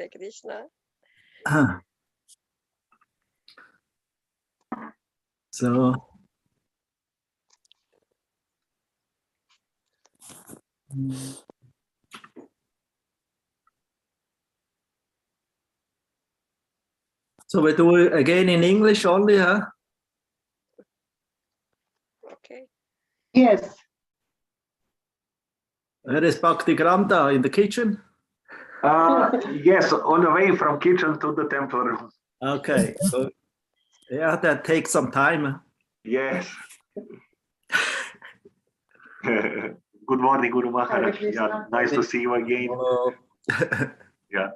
Hare Krishna. So we do it again in English only, huh? Okay. Yes. Where is Bhakti Granta? In the kitchen? Yes, on the way from kitchen to the temple room. Okay. So, yeah, that takes some time. Yes. Good morning, Guru Maharaj. Yeah, nice to see you again. Hello. Yeah.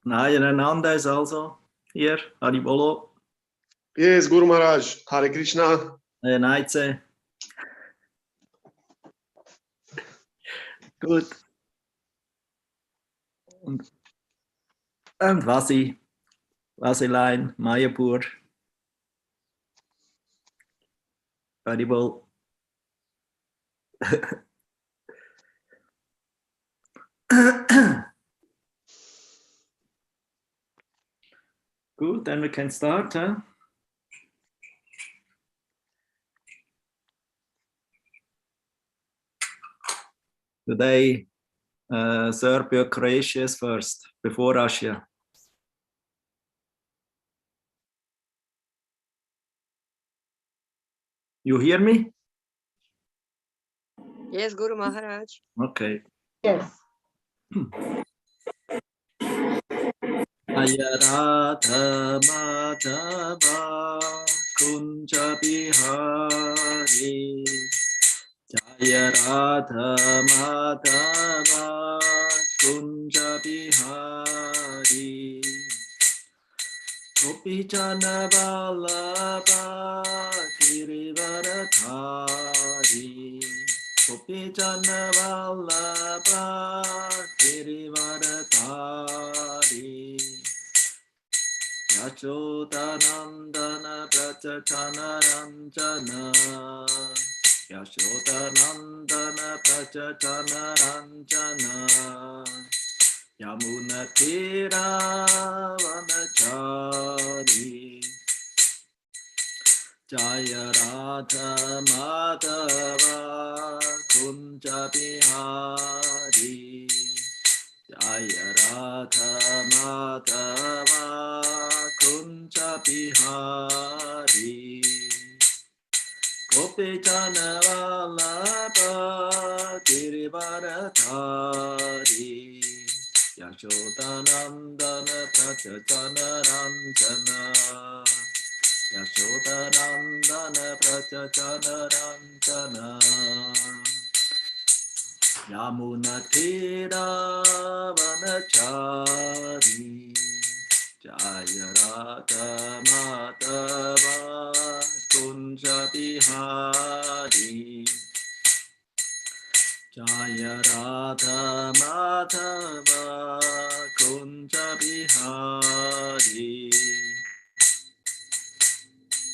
Nayananda is also here. Haribolo. Yes, Guru Maharaj. Hare Krishna. Naitse. Gut. Und Vasilein, Mayapur. Haribol. Good, then we can start, huh? Today, Serbia, Croatia is first, before Russia. You hear me? Yes, Guru Maharaj. Okay. Yes. Ayarata Madhava Kunja Bihari Ayarata Madhava Kunja Bihari Gopijana Vallabha Girivaradhari Gopijana Vallabha Girivaradhari Yashodanandana Prachachana Ranjana Yashodanandana Prachachana Ranjana Yamunatira Vanachari Jaya Radha Madhava Kunja Bihari Jaya Radha Madhava Kunja Bihari Gopijana Vallabha Girivaradhari Yashodanandana Prachachana Ranjana Yashodanandana Prachachana Ranjana Yamunatira Vanachari Jaya Radha Madhava Kunja Bihari Jaya Radha Madhava Kunja Bihari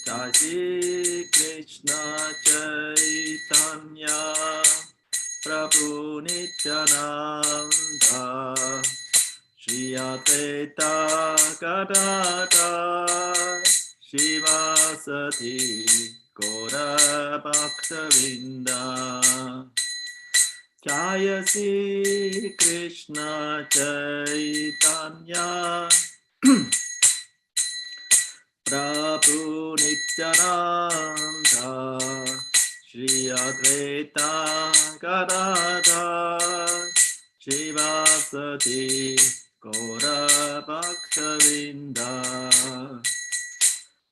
Jai Shri Krishna Chaitanya Prabhu Nityananda Shri Advaita Gadadhar Shivasati Gaura Bhaktavinda Jaya Shri Krishna Chaitanya Prabhu Nityananda Shri Advaita Gadadhar Shivasati Gaura Bhaktavinda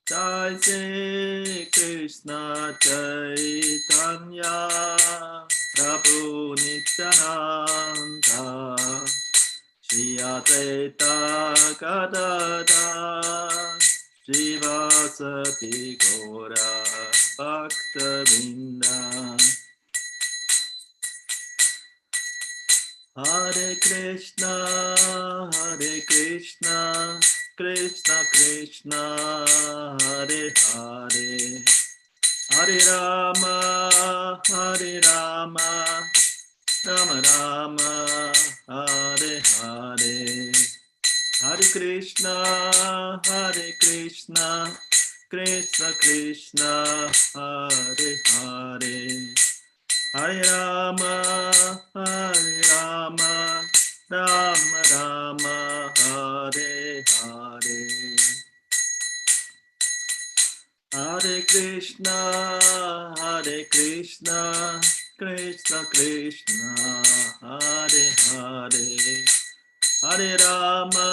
Jai Shri Krishna Chaitanya Prabhu Nityananda Shri Advaita Gadadhar Shivasati Gaura Bhaktavinda Hare Krishna Krishna Krishna Hare Hare Hare Rama Rama, Hare Hare, Hare Krishna, Krishna Krishna, Hare Hare, Hare Rama, Rama Rama, Hare Hare. Hare Krishna, Krishna Krishna, Hare Hare, Hare Rama,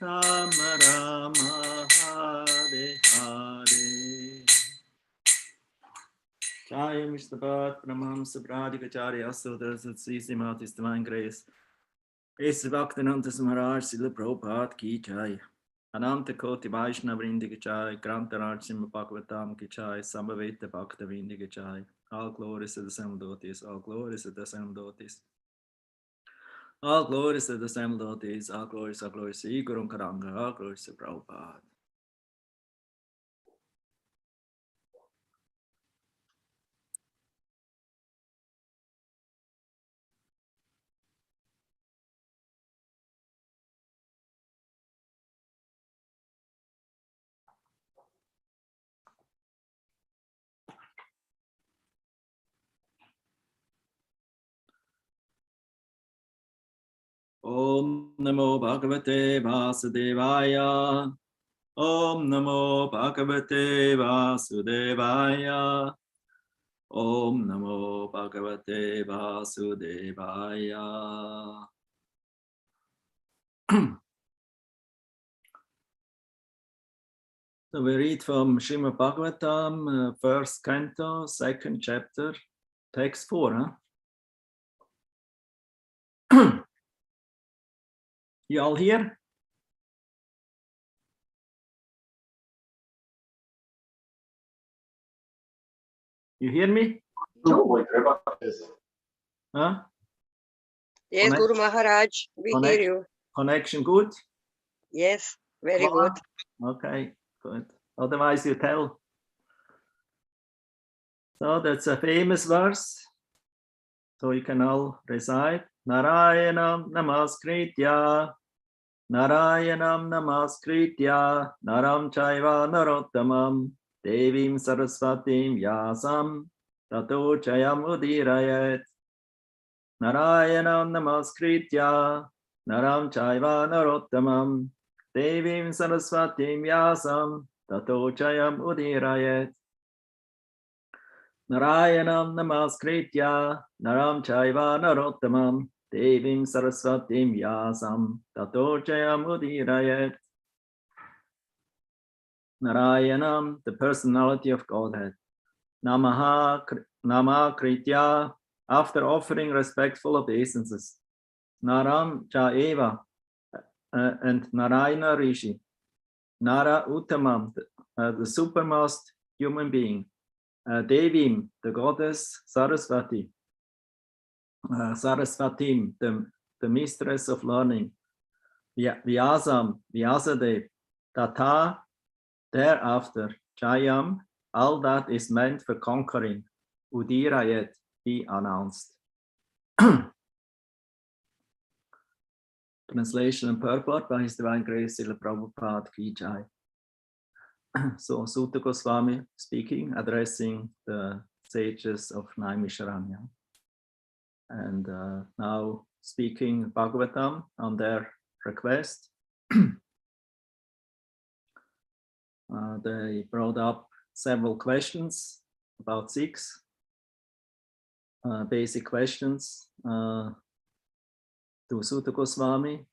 Rama Rama, Hare Hare. Jai Mr. Bhatt, Brahmamsa Pradikacharya, Sudras at Sisimatis Divine Grace. Ace Bhaktananta Maharaj, Srila Prabhupada Ki Jai. Ananta Koti Vaishnava Vrindi Ki Jai, Grantaraj Srimad Bhagavatam Ki Jai, Samaveta Bhakta Vrindi Ki Jai. All glories to the seven devotees, all glories to the seven devotees. All glories to the seven devotees, all glories to Guru Karanga, all glories to Prabhupada. Om Namo Bhagavate Vasudevaya. Om Namo Bhagavate Vasudevaya. Om Namo Bhagavate Vasudevaya. So we read from Srimad Bhagavatam, first canto, second chapter, text 4. Huh? You all here? You hear me? Huh? Yes, Guru Maharaj, we hear you. Connection good? Yes, very good. Okay, good. Otherwise you tell. So that's a famous verse. So you can all recite. Narayanam namaskritya. Narayanam namaskritya. Naram chaiva narottamam. Devim saraswatim yasam. Tato chayam udirayat. Narayanam namaskritya. Naram chaiva narottamam. Devim saraswatim yasam. Tato chayam udirayat. Narayanam namaskritya, naram chaiva narottamam, devim saraswatim yasam, tato chayam udirayat. Narayanam, the personality of Godhead. Nama kritya, after offering respectful obeisances. Naram chaeva, and Narayana Rishi. Nara Uttamam, the supermost human being. Devim, the goddess Saraswati, Saraswatim, the mistress of learning, Vyasam, Vyasadev, Tata, thereafter, Jayam, all that is meant for conquering, Udirayet, he announced. Translation and purport by His Divine Grace, Srila Prabhupada Ki Jai. So Sutta Goswami speaking, addressing the sages of Naimisharanya. And now speaking Bhagavatam on their request. They brought up several questions, about 6 basic questions to Sutta Goswami.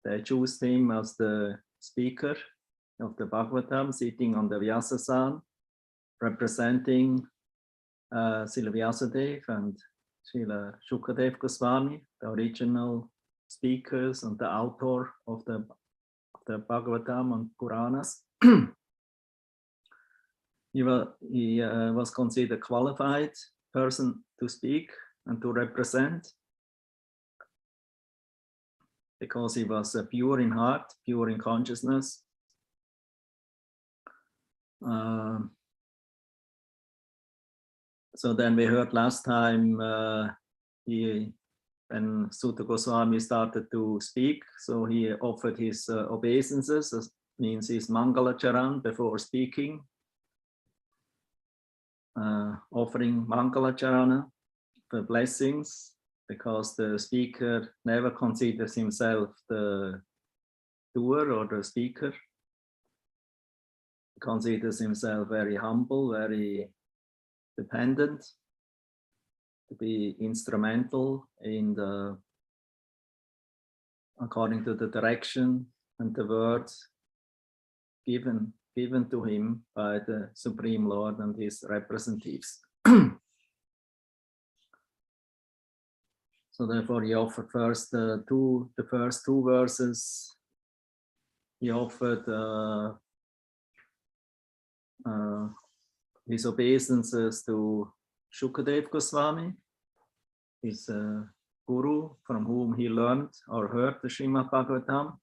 They chose him as the speaker of the Bhagavatam, sitting on the Vyasasan, representing Srila Vyasadeva and Srila Shukadev Goswami, the original speakers and the author of the Bhagavatam and Puranas. He was considered a qualified person to speak and to represent, because he was pure in heart, pure in consciousness. So then we heard last time when Sutta Goswami started to speak, so he offered his obeisances, means his Mangalacharan before speaking, offering Mangalacharana for blessings, because the speaker never considers himself the doer or the speaker. He considers himself very humble, very dependent, to be instrumental in the, according to the direction and the words given to him by the Supreme Lord and his representatives. So therefore he offered first the first two verses. He offered his obeisances to Shukadev Goswami, his guru, from whom he learned or heard the Srimad Bhagavatam.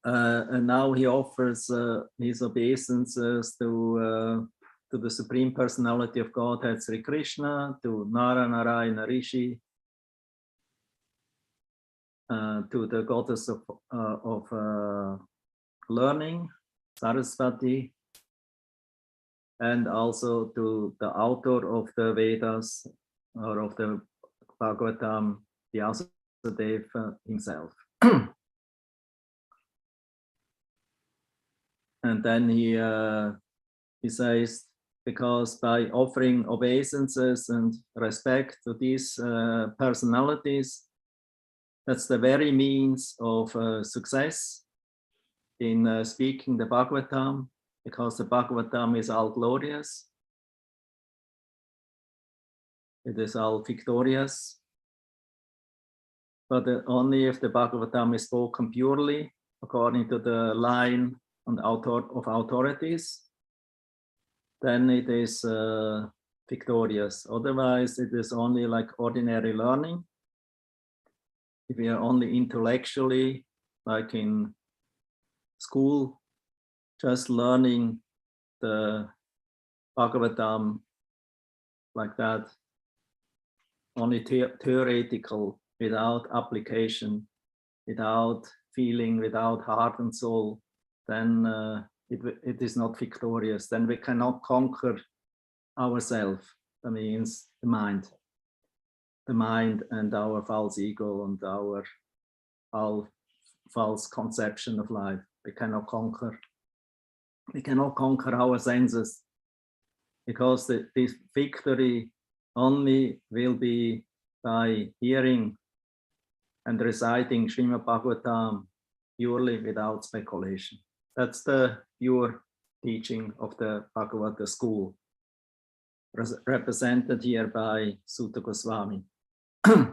And now he offers his obeisances to the Supreme Personality of Godhead, Sri Krishna, to Narayana Rishi, to the goddess of learning, Saraswati, and also to the author of the Vedas or of the Bhagavatam, Vyasadeva himself. And then he says, because by offering obeisances and respect to these personalities, that's the very means of success in speaking the Bhagavatam, because the Bhagavatam is all glorious. It is all victorious. But only if the Bhagavatam is spoken purely, according to the line of authorities, then it is victorious. Otherwise, it is only like ordinary learning. If we are only intellectually, like in school, just learning the Bhagavatam like that, only theoretical, without application, without feeling, without heart and soul, then it is not victorious. Then we cannot conquer ourselves. That means the mind and our false ego and our false conception of life. We cannot conquer our senses, because this victory only will be by hearing and reciting Srimad Bhagavatam purely without speculation. That's the pure teaching of the Bhagavata school, represented here by Sutta Goswami,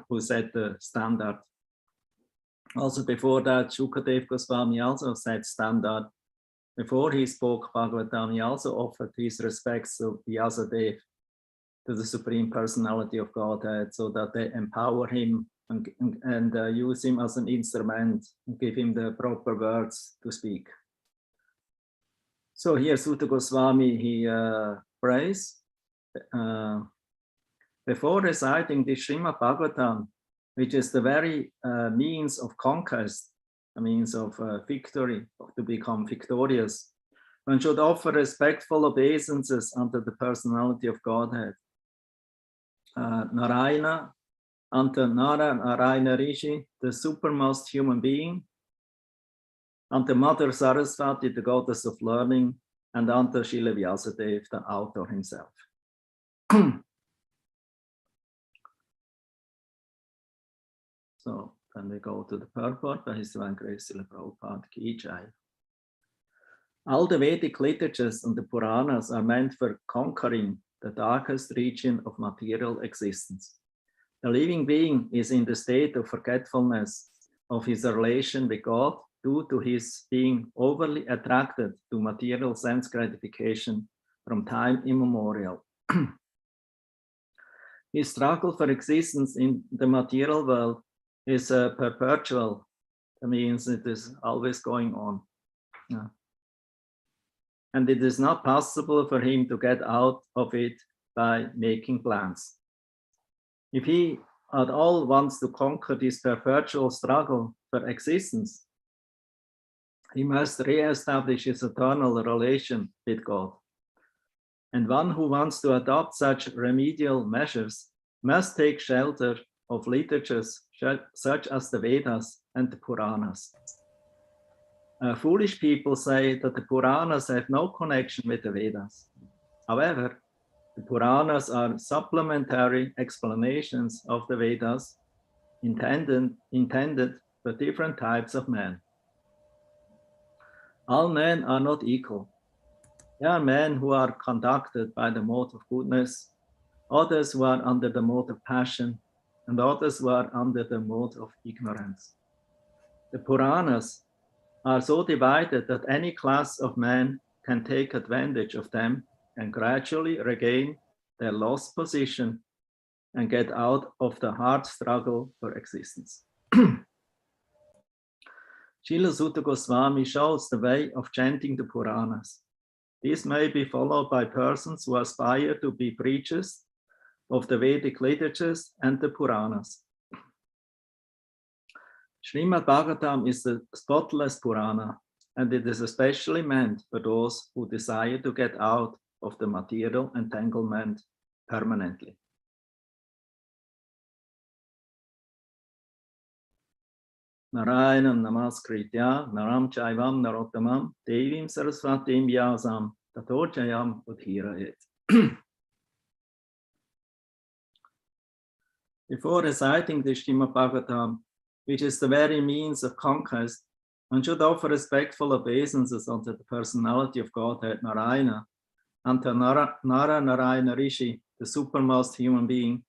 who set the standard. Also before that, Shukadev Goswami also set standard. Before he spoke Bhagavatam, he also offered his respects to Vyasadeva, to the Supreme Personality of Godhead, so that they empower him and use him as an instrument and give him the proper words to speak. So here Sutta Goswami, he prays, before reciting the Srimad Bhagavatam, which is the very means of conquest, a means of victory, to become victorious, one should offer respectful obeisances unto the personality of Godhead. Narayana, unto Narayana Rishi, the supermost human being, unto Mother Saraswati, the goddess of learning, and unto Srila Vyasadeva, the author himself. So then we go to the purport by His Divine Grace Srila Prabhupada Ki Jai. All the Vedic literatures and the Puranas are meant for conquering the darkest region of material existence. The living being is in the state of forgetfulness of his relation with God due to his being overly attracted to material sense gratification from time immemorial. His struggle for existence in the material world is perpetual. That means it is always going on. Yeah. and it is not possible for him to get out of it by making plans. If he at all wants to conquer this perpetual struggle for existence, he must re-establish his eternal relation with God. And one who wants to adopt such remedial measures must take shelter of literatures such as the Vedas and the Puranas. Foolish people say that the Puranas have no connection with the Vedas. However, the Puranas are supplementary explanations of the Vedas intended for different types of men. All men are not equal. There are men who are conducted by the mode of goodness, others who are under the mode of passion, and others who are under the mode of ignorance. The Puranas are so divided that any class of men can take advantage of them and gradually regain their lost position and get out of the hard struggle for existence. Srila Sutta Goswami shows the way of chanting the Puranas. This may be followed by persons who aspire to be preachers of the Vedic literatures and the Puranas. Srimad Bhagavatam is the spotless Purana, and it is especially meant for those who desire to get out of the material entanglement permanently. Narayanam namaskritya naram chaivam narottamam devim saraswatim vyasam tato jayam udhirayet. Before reciting the Srimad Bhagavatam, which is the very means of conquest, one should offer respectful obeisances unto the personality of Godhead Narayana, unto Nara Narayana Rishi, the supermost human being,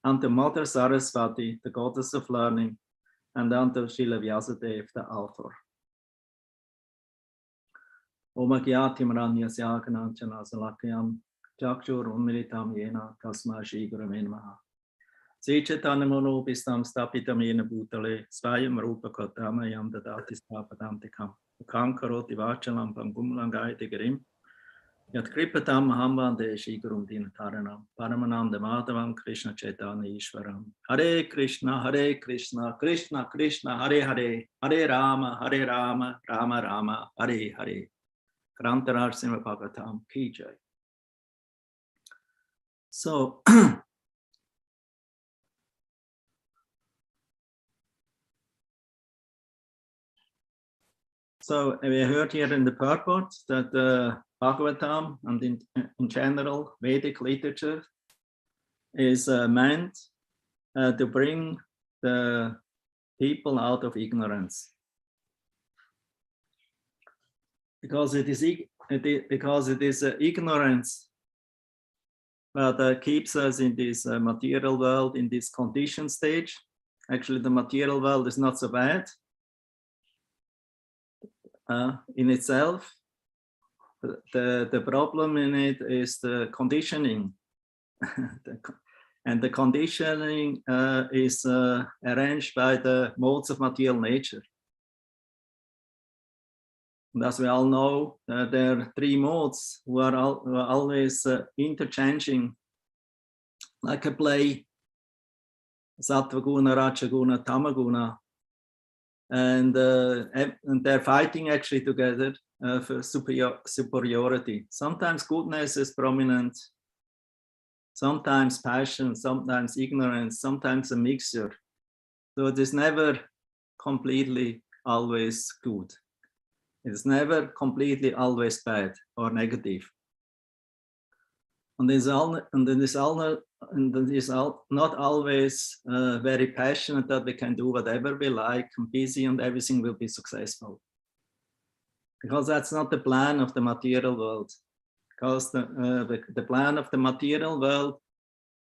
unto Mother Saraswati, the goddess of learning, and unto Srila Vyasadeva, the author. Om Agyatim Ranyasya Kananchana Salakayam Chakshur Unmilitam Yena Tasma Shri Gurave Namaha. Sri Chaitanya Manobhistam Stapitam Yena Bhutale Svayam Rupa Kotamayam Dadati Stapadantikam Kankaroti Vachalam Pangumlangayate Girim Yat Kripatam Mahambande Shri Gurum Dinataranam Paramananda Madhavam Krishna Chaitanya Ishwaram Hare Krishna Krishna Krishna Hare Hare Hare Rama Rama Rama Hare Hare. Grantarar Srimad Bhagavatam Ki Jai. So So we heard here in the purport that the Bhagavatam and in general Vedic literature is meant to bring the people out of ignorance, because it is ignorance that keeps us in this material world, in this conditioned stage. Actually, the material world is not so bad in itself. The problem in it is the conditioning. And the conditioning is arranged by the modes of material nature. And as we all know, there are three modes who are always interchanging, like a play: Sattva Guna, Raja Guna, Tamaguna. And they're fighting actually together for superiority. Sometimes goodness is prominent, sometimes passion, sometimes ignorance, sometimes a mixture. So it is never completely always good. It's never completely always bad or negative. And it is not always very passionate that we can do whatever we like and busy and everything will be successful. Because that's not the plan of the material world. Because the plan of the material world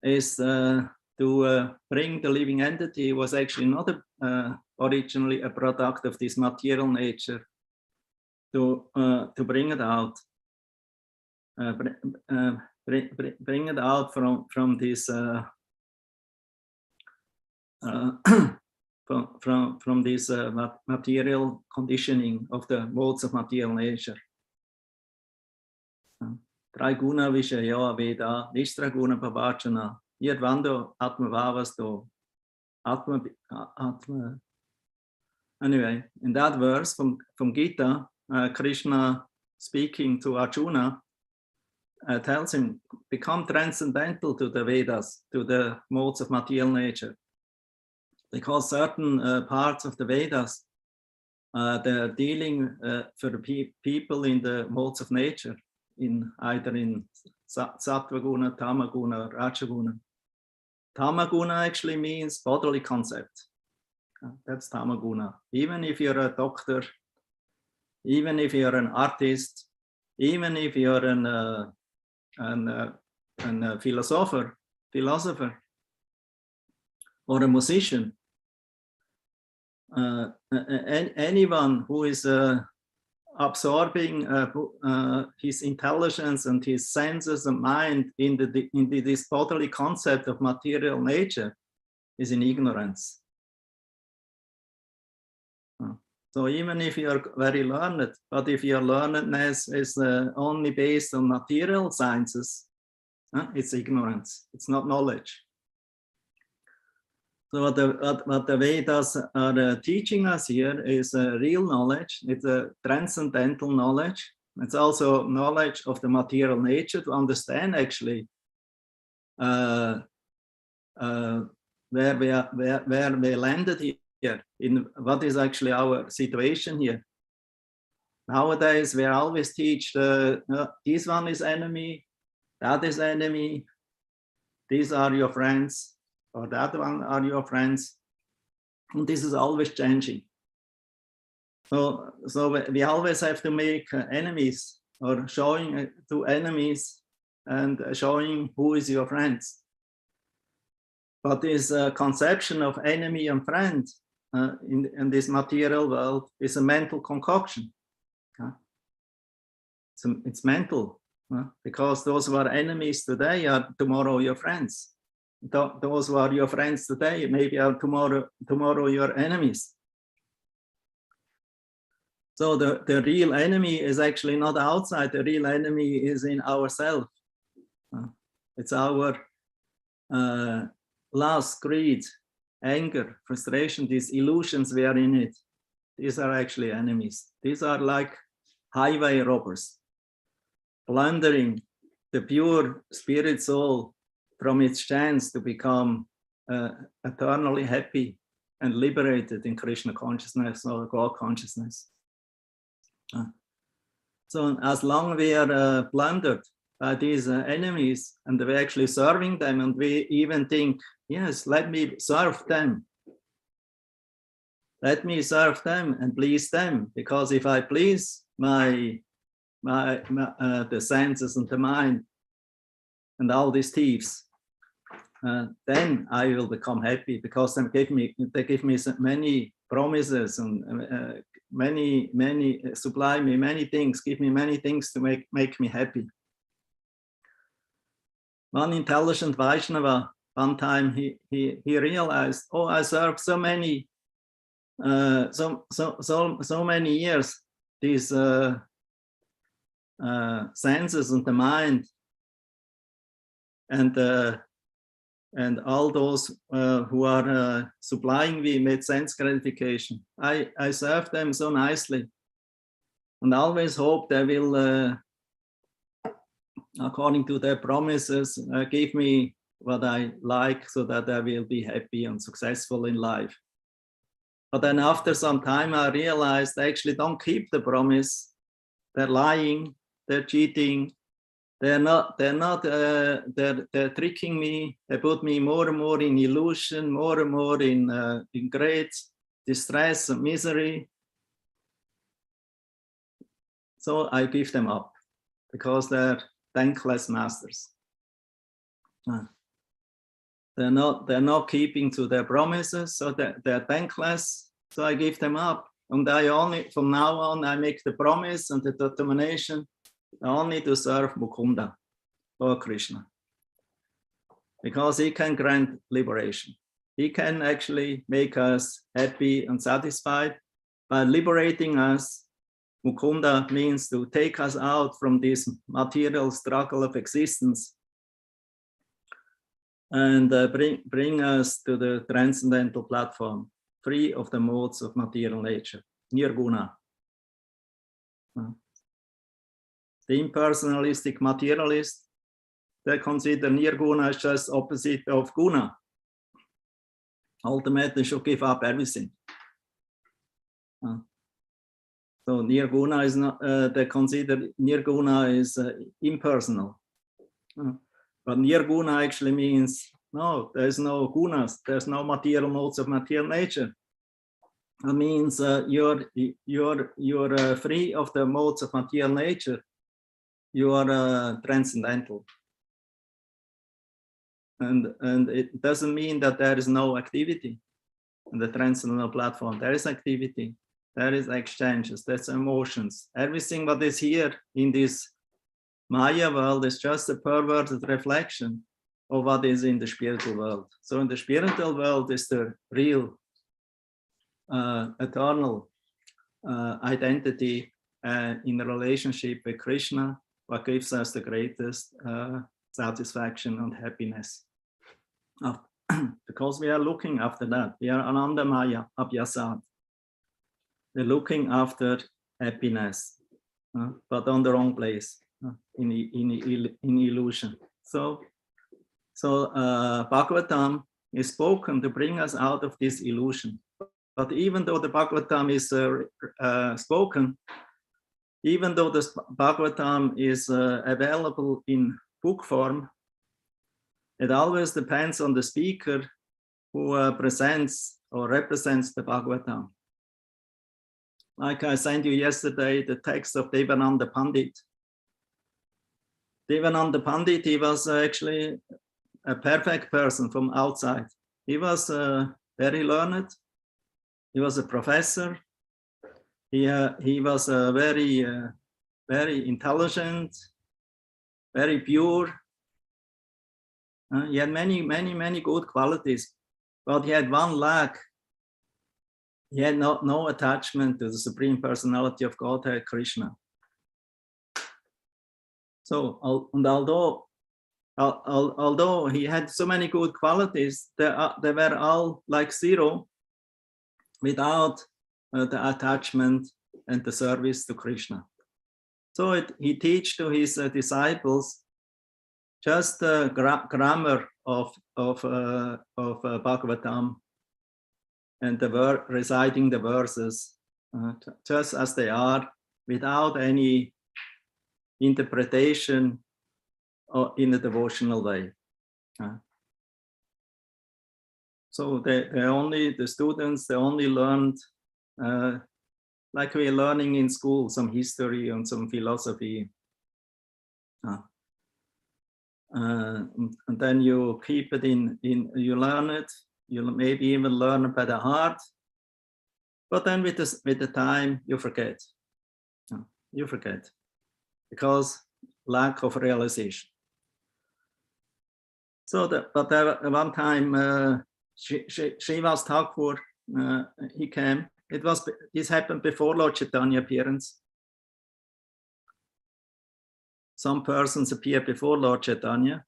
is to bring the living entity, was actually not originally a product of this material nature, to bring it out. Bring it out from this from this material conditioning of the modes of material nature. Triguna Vishaya Veda, Nishtraguna Pavachana, Yadvando Atma Vavasto, Atma. Anyway, in that verse from Gita, Krishna speaking to Arjuna tells him, become transcendental to the Vedas, to the modes of material nature. Because certain parts of the Vedas, they're dealing for the people in the modes of nature, either in Sattva-guna, Tamaguna, or Rajaguna. Tamaguna actually means bodily concept. That's Tamaguna. Even if you're a doctor, even if you're an artist, even if you're a philosopher, or a musician, anyone who is absorbing his intelligence and his senses and mind in this bodily concept of material nature is in ignorance. So even if you are very learned, but if your learnedness is only based on material sciences, it's ignorance, it's not knowledge. So what the Vedas are teaching us here is real knowledge. It's a transcendental knowledge. It's also knowledge of the material nature to understand actually where we landed here, in what is actually our situation here. Nowadays, we always teach this one is enemy, that is enemy, these are your friends, or that one are your friends, and this is always changing. So we always have to make enemies, or showing to enemies and showing who is your friends. But this conception of enemy and friend in this material world is a mental concoction. It's mental, because those who are enemies today are tomorrow your friends. Those who are your friends today maybe are tomorrow your enemies. So the real enemy is actually not outside. The real enemy is in ourselves. It's our lust, greed, anger, frustration, these illusions we are in it. These are actually enemies. These are like highway robbers, plundering the pure spirit soul from its chance to become eternally happy and liberated in Krishna consciousness or God consciousness. So as long as we are plundered by these enemies, and we're actually serving them, and we even think, yes, let me serve them. Let me serve them and please them, because if I please the senses and the mind and all these thieves, then I will become happy, because they give me so many promises and supply me many things, give me many things to make me happy. One intelligent Vaishnava, one time he realized, oh, I served so many so many years these senses and the mind and all those who are supplying me with sense gratification. I serve them so nicely, and always hope they will, according to their promises, give me what I like, so that I will be happy and successful in life. But then after some time, I realized they actually don't keep the promise. They're lying, they're cheating, they're tricking me. They put me more and more in illusion, more and more in great distress and misery. So I give them up, because they're thankless masters. They're not keeping to their promises, so they're thankless. So I give them up, and from now on I make the promise and the determination only to serve Mukunda or Krishna, because he can grant liberation. He can actually make us happy and satisfied by liberating us Mukunda means to take us out from this material struggle of existence and bring us to the transcendental platform, free of the modes of material nature, nirguna. The impersonalistic materialist, they consider nirguna as just opposite of guna. Ultimately, should give up everything. So nirguna is not, they consider nirguna is impersonal. But nirguna actually means, no, there's no gunas, there's no material modes of material nature. It means you're free of the modes of material nature. You are transcendental. And it doesn't mean that there is no activity on the transcendental platform. There is activity, there is exchanges, there's emotions. Everything that is here in this Maya world is just a perverted reflection of what is in the spiritual world. So in the spiritual world is the real eternal identity in a relationship with Krishna, what gives us the greatest satisfaction and happiness. Because we are looking after that. We are Ananda Maya, Abhyasat. We're looking after happiness, but on the wrong place, in illusion. So Bhagavatam is spoken to bring us out of this illusion. But even though the Bhagavatam is spoken, even though the Bhagavatam is available in book form, it always depends on the speaker who presents or represents the Bhagavatam. Like I sent you yesterday, the text of Devananda Pandit. Devananda Pandit, he was actually a perfect person from outside. He was very learned. He was a professor. He was very intelligent, very pure. He had many good qualities, but he had one lack. He had no attachment to the Supreme Personality of Godhead, Krishna. So, and although he had so many good qualities, they were all like zero without the attachment and the service to Krishna. So he teach to his disciples just the grammar of Bhagavatam and reciting the verses just as they are, without any interpretation or in a devotional way. So the students only learned like we're learning in school, some history and some philosophy. And then you keep it you learn it, you maybe even learn it by the heart, but then with the time you forget. You forget because lack of realization. So but one time Srivas Thakur, he came. This happened before Lord Chaitanya appearance. Some persons appeared before Lord Chaitanya.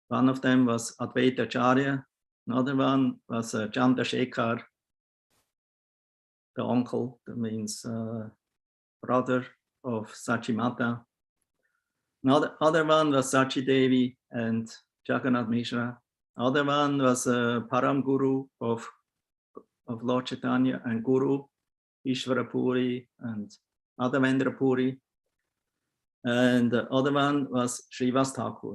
One of them was Advaita Acharya. Another one was Chandrasekhar, the uncle, that means brother of Sachimata. Other one was Sachi Devi and Jagannath Mishra. Other one was Param Guru of Lord Chaitanya and Guru, Ishvara Puri and Adhavendra Puri. And the other one was Srivas Thakur.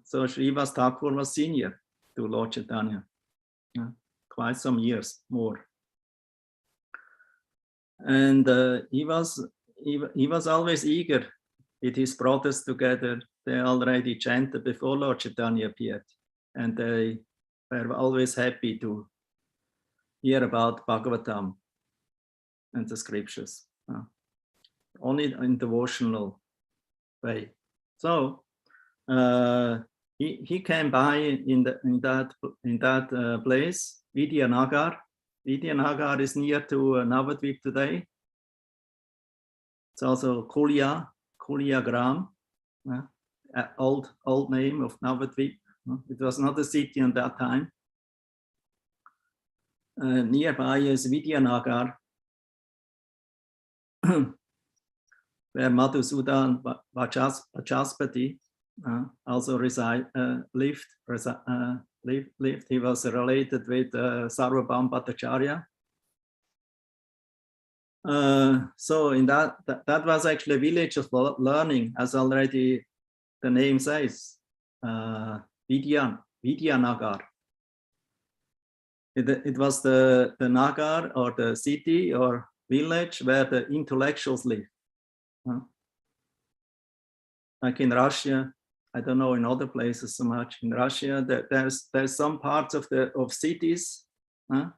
So Srivas Thakur was senior to Lord Chaitanya, quite some years more. And he was always eager with his brothers together. They already chanted before Lord Chaitanya appeared, and they were always happy to hear about Bhagavatam and the scriptures, only in devotional way. So he came by in that place, Vidyanagar. Vidyanagar is near to Navadvip today. It's also Kulyagram, old name of Navadvip. It was not a city at that time. Nearby is Vidyanagar, where Madhusudan Vachaspati also lived. He was related with Sarvabhauma Bhattacharya. So in that was actually a village of learning, as already the name says, Vidyanagar. It was the Nagar or the city or village where the intellectuals live. Like in Russia, I don't know in other places so much. In Russia, there's some parts of cities. There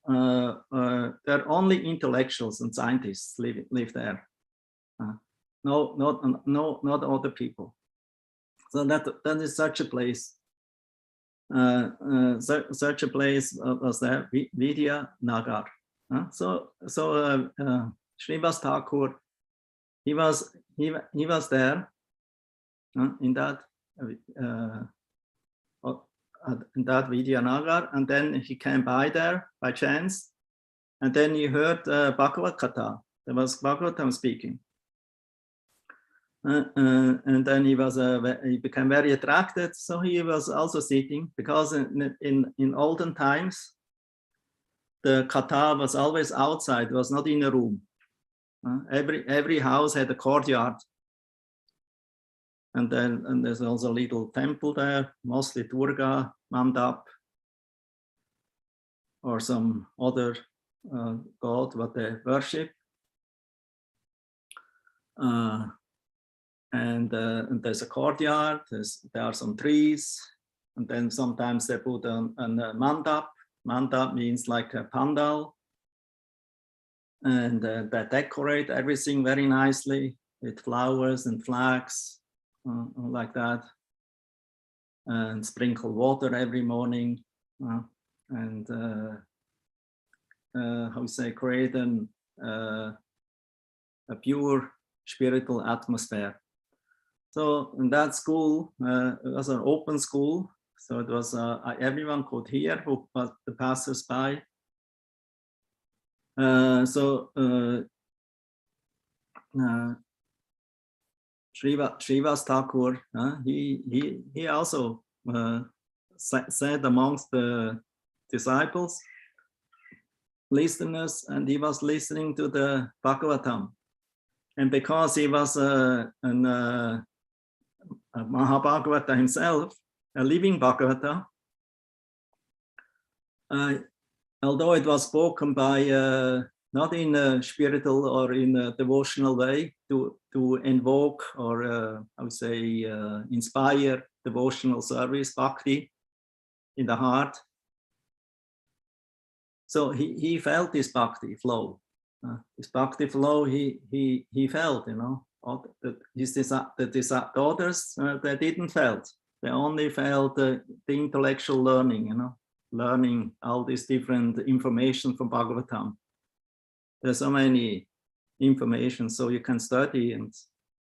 are only intellectuals and scientists live there. Not other people. So that is such a place. Such a place was there, Vidyanagar. So Srivas Thakur, he was there in that Vidyanagar, and then he came by there by chance, and then he heard Bhagavad Katha. There was Bhagavatam speaking. And then he became very attracted, so he was also sitting, because in olden times the katha was always outside, it was not in a room. Every house had a courtyard, and there's also a little temple there, mostly Durga, Mandap, or some other god what they worship. And there's a courtyard, there are some trees, and then sometimes they put a mandap. Mandap means like a pandal. And they decorate everything very nicely with flowers and flags, like that. And sprinkle water every morning. And how you say, create a pure spiritual atmosphere. So in that school, it was an open school, so it was everyone could hear who was the passers-by. Srivas Thakur, he also said amongst the disciples, listeners, and he was listening to the Bhagavatam. And because he was a Mahabhagavata himself, a living Bhagavata, although it was spoken by not in a spiritual or in a devotional way to invoke or I would say inspire devotional service, bhakti in the heart. So he felt this bhakti flow. This bhakti flow he felt, you know. The others they didn't felt. They only felt the intellectual learning, you know, learning all this different information from Bhagavatam. There's so many information, so you can study and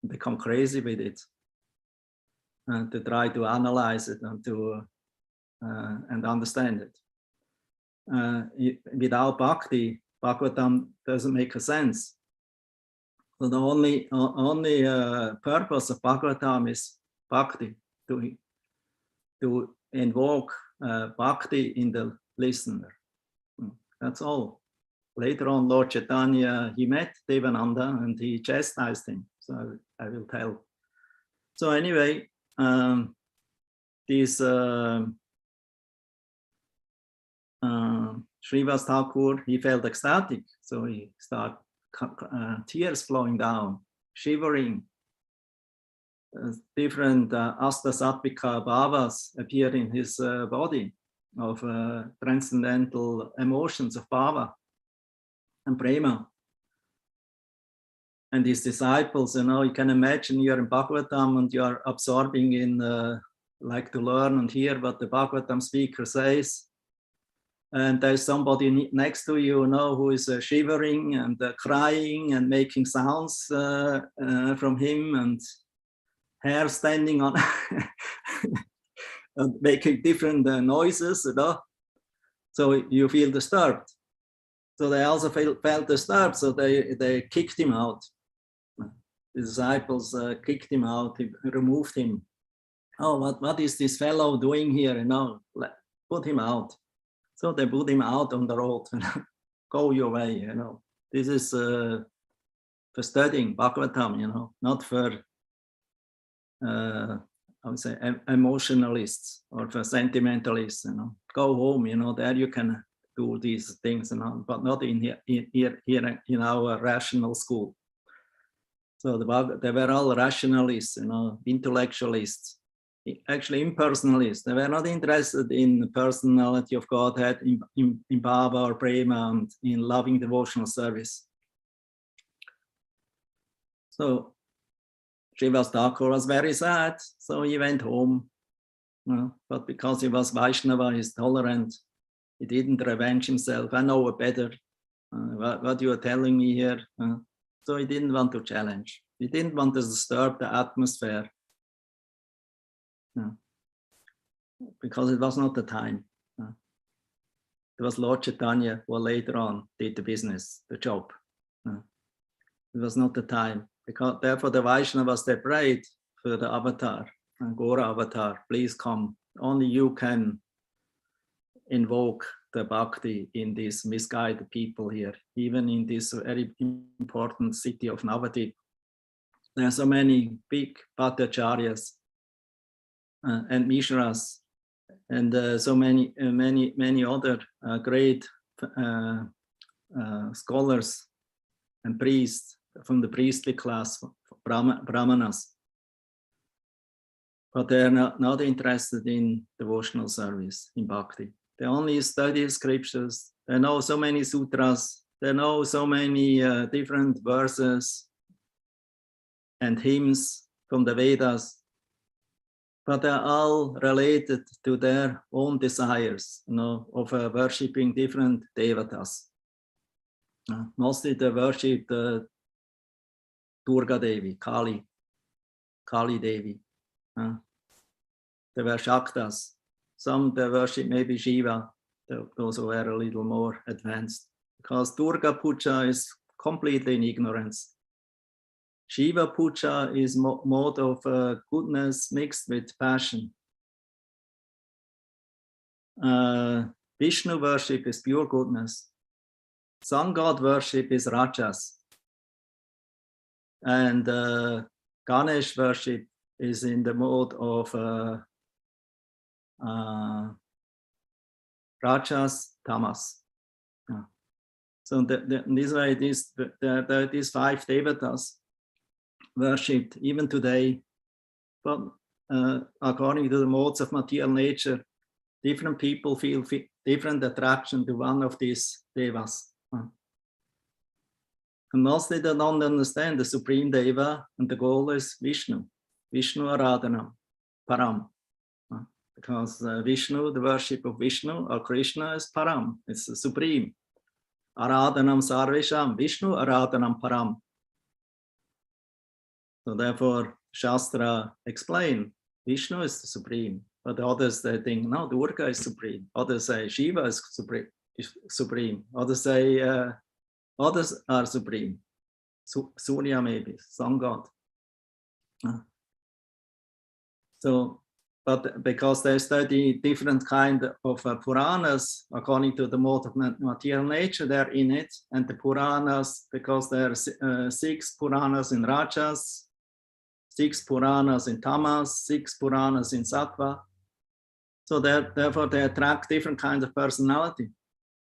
become crazy with it, and to try to analyze it and to and understand it. Without bhakti, Bhagavatam doesn't make a sense. So the only purpose of Bhagavatam is bhakti, to invoke bhakti in the listener. That's all. Later on, Lord Chaitanya, he met Devananda and he chastised him. So I will tell. So anyway, this Srivas Thakur, he felt ecstatic. So he started tears flowing down, shivering. Different Astasatvika bhavas appeared in his body of transcendental emotions of bhava and prema. And his disciples, you know, you can imagine you're in Bhagavatam and you're absorbing in, like to learn and hear what the Bhagavatam speaker says. and there's somebody next to you, who is shivering and crying and making sounds from him, and hair standing on and making different noises, so you feel disturbed. So they also felt disturbed, so they kicked him out. The disciples kicked him out, removed him. Oh, what is this fellow doing here? Put him out. So they put him out on the road. Go your way. This is for studying Bhagavatam. Not for I would say emotionalists or for sentimentalists. Go home. There you can do these things, but not in here in our rational school. So they were all rationalists, intellectualists, actually impersonalists. They were not interested in the personality of Godhead, in Bhava or Prema, and in loving devotional service. So Srivas Thakur was very sad, so he went home. But because he was Vaishnava, he's tolerant. He didn't revenge himself. I know better. What you are telling me here. So he didn't want to challenge. He didn't want to disturb the atmosphere. Because it was not the time. It was Lord Chaitanya who later on did the business, the job. It was not the time. Because therefore the Vaishnavas, they prayed for the avatar, Gora avatar, please come. Only you can invoke the bhakti in these misguided people here, even in this very important city of Navadip. There are so many big Bhattacharyas and Mishras, and so many other great scholars and priests from the priestly class, Brahmanas. But they are not interested in devotional service, in bhakti. They only study scriptures. They know so many sutras. They know so many different verses and hymns from the Vedas. But they're all related to their own desires, of worshipping different devatas. Mostly they worship the Durga Devi, Kali Devi. They were Shaktas. Some they worship maybe Shiva. Those who were a little more advanced. Because Durga Puja is completely in ignorance. Shiva Puja is mode of goodness mixed with passion. Vishnu worship is pure goodness. Sun God worship is rajas. And Ganesh worship is in the mode of rajas, tamas. So in this way, these 5 devatas worshipped even today, but according to the modes of material nature, different people feel different attraction to one of these devas. And mostly they don't understand the supreme deva, and the goal is Vishnu Aradhanam, Param. Because Vishnu, the worship of Vishnu or Krishna is Param, it's the supreme. Aradhanam Sarvesham, Vishnu Aradhanam Param. So therefore, Shastra explain Vishnu is the supreme, but the others they think no, Durga is supreme. Others say Shiva is supreme. Others say others are supreme. Surya maybe, sun god. So, but because they study different kind of Puranas according to the mode of material nature, they're in it, and the Puranas, because there are 6 Puranas in Rajas, 6 Puranas in Tamas, 6 Puranas in Sattva. So therefore they attract different kinds of personality.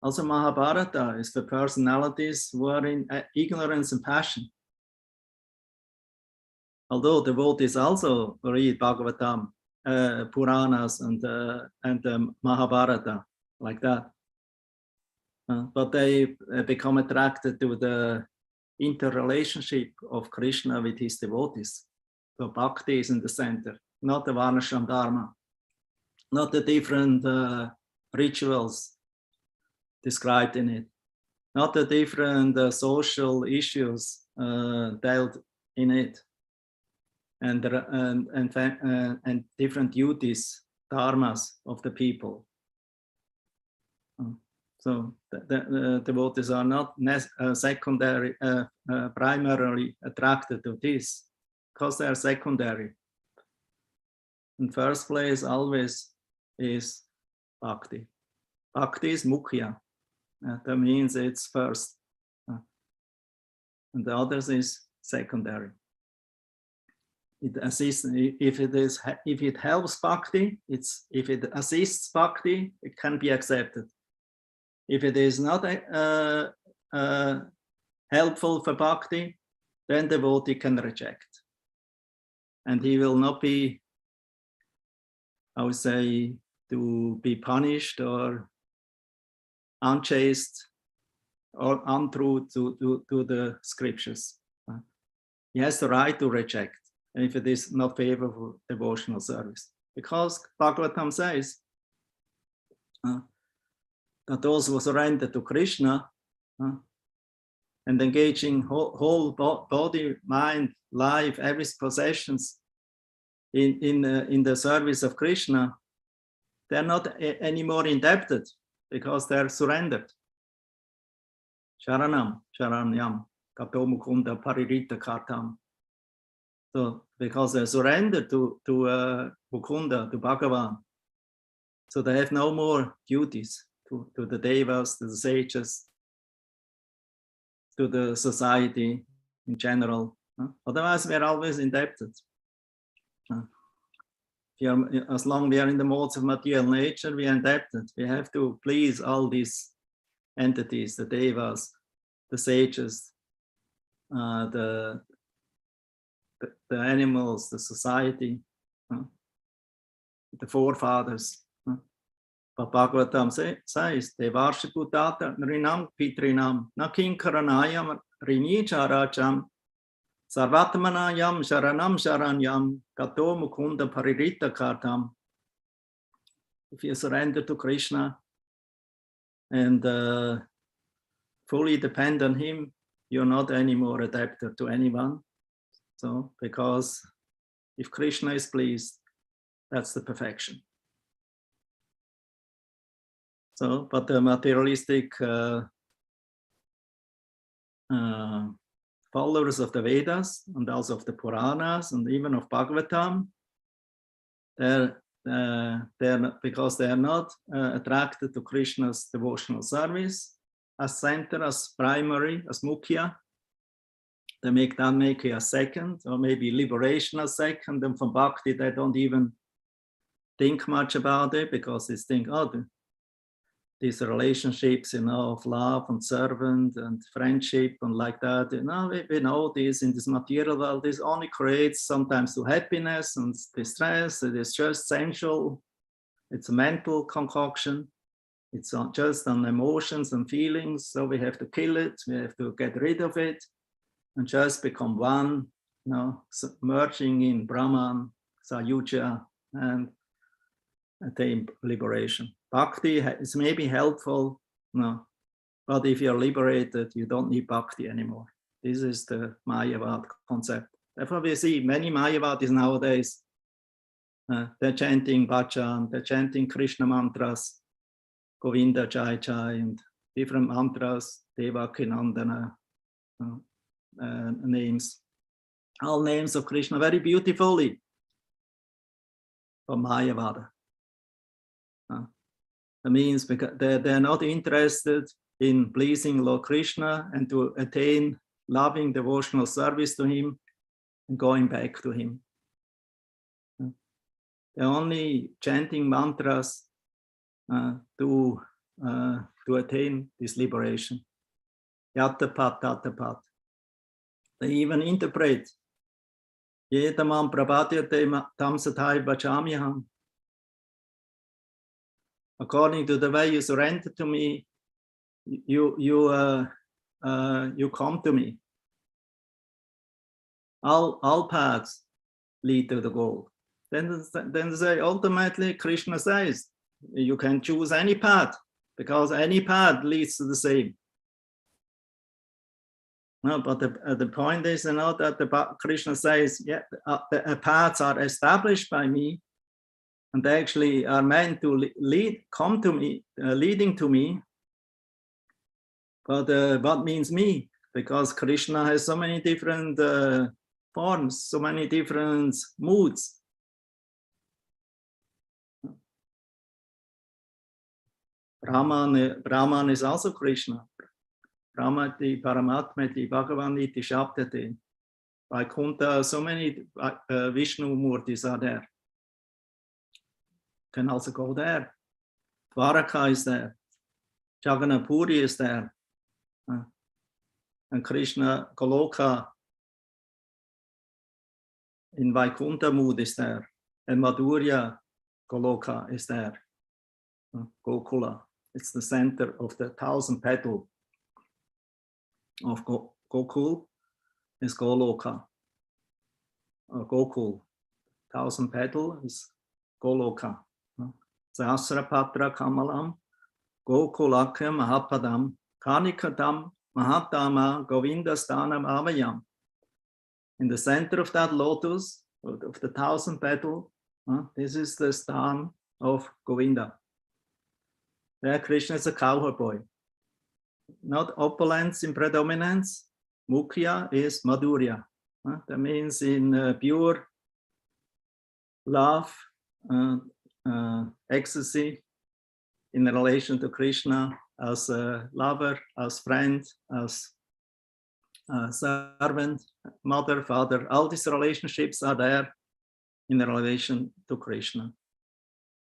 Also Mahabharata is for personalities who are in ignorance and passion. Although devotees also read Bhagavatam, Puranas and Mahabharata like that. But they become attracted to the interrelationship of Krishna with his devotees. So bhakti is in the center, not the Varnashram Dharma, not the different rituals described in it, not the different social issues dealt in it, and different duties, dharmas of the people. So the devotees are not primarily attracted to this, because they are secondary. In first place, always is bhakti. Bhakti is mukhya. That means it's first. And the others is secondary. It assists, if it helps bhakti, if it assists bhakti, it can be accepted. If it is not helpful for bhakti, then the devotee can reject. And he will not be, I would say, to be punished or unchaste or untrue to the scriptures. He has the right to reject if it is not favorable devotional service. Because Bhagavatam says that those who surrender to Krishna and engaging whole body, mind, life, every possessions in the service of Krishna, they're not anymore indebted because they're surrendered. Sharanam, Sharanyam, Kato Mukunda Paririta Kartam. So because they're surrendered to Mukunda, to Bhagavan, so they have no more duties to the devas, to the sages, to the society in general. Otherwise, we're always indebted. As long as we are in the modes of material nature, we are indebted. We have to please all these entities, the devas, the sages, the animals, the society, the forefathers. But Bhagavatam says, Devarsha Bhutata Rinam Pitrinam Nakinkaranayam Rinicharacham Sarvatmanayam Sharanam Sharanyam Kato Mukunda Paririta Kartam. If you surrender to Krishna and fully depend on him, you're not anymore a debtor to anyone. So, because if Krishna is pleased, that's the perfection. So, but the materialistic followers of the Vedas and also of the Puranas and even of Bhagavatam, they're because they are not attracted to Krishna's devotional service as center, as primary, as mukhya. They make a second, or maybe liberation a second, and from bhakti they don't even think much about it because they think, oh, these relationships, of love and servant and friendship and like that, we know this in this material world, this only creates sometimes to happiness and distress. It is just sensual. It's a mental concoction. It's just on emotions and feelings. So we have to kill it. We have to get rid of it and just become one, merging in Brahman, Sayuja, and attain liberation. Bhakti is maybe helpful, but if you're liberated, you don't need bhakti anymore. This is the Mayavad concept. Therefore, we see many Mayavadis nowadays. They're chanting bhajan, they're chanting Krishna mantras, Govinda Jai Jai, and different mantras, Devakinandana names. All names of Krishna very beautifully from Mayavada. That means because they're not interested in pleasing Lord Krishna and to attain loving devotional service to him and going back to him. They're only chanting mantras to attain this liberation. Yatapat, tatapat. They even interpret Yetamam prabhatyate tam sathai vachamyaham. According to the way you surrender to me, you come to me. All paths lead to the goal. Then they say, ultimately, Krishna says, you can choose any path. because any path leads to the same. No, but the point is, that Krishna says, yeah, the paths are established by me, and they actually are meant to come to me, leading to me. But what means me? Because Krishna has so many different forms, so many different moods. Brahman is also Krishna. Brahmati, Paramatmati, Bhagavamiti, Shabdati. Vaikuntha, so many Vishnu Murtis are there. Can also go there. Dwaraka is there. Jagannath Puri is there. And Krishna Goloka in Vaikuntha mood is there. And Madhurya Goloka is there. Gokula. It's the center of the 1,000 petal of Gokul is Goloka. Gokul. 1,000 petal is Goloka. Sahasrapatra Kamalam, Gokulakam Mahapadam, Kanikatam Mahatama Govindastanam Avayam. In the center of that lotus, of the 1,000 petal, this is the stan of Govinda. There Krishna is a cowherd boy. Not opulence in predominance. Mukhya is Madhurya. That means in pure love, ecstasy in relation to Krishna as a lover, as friend, as a servant, mother, father. All these relationships are there in relation to Krishna.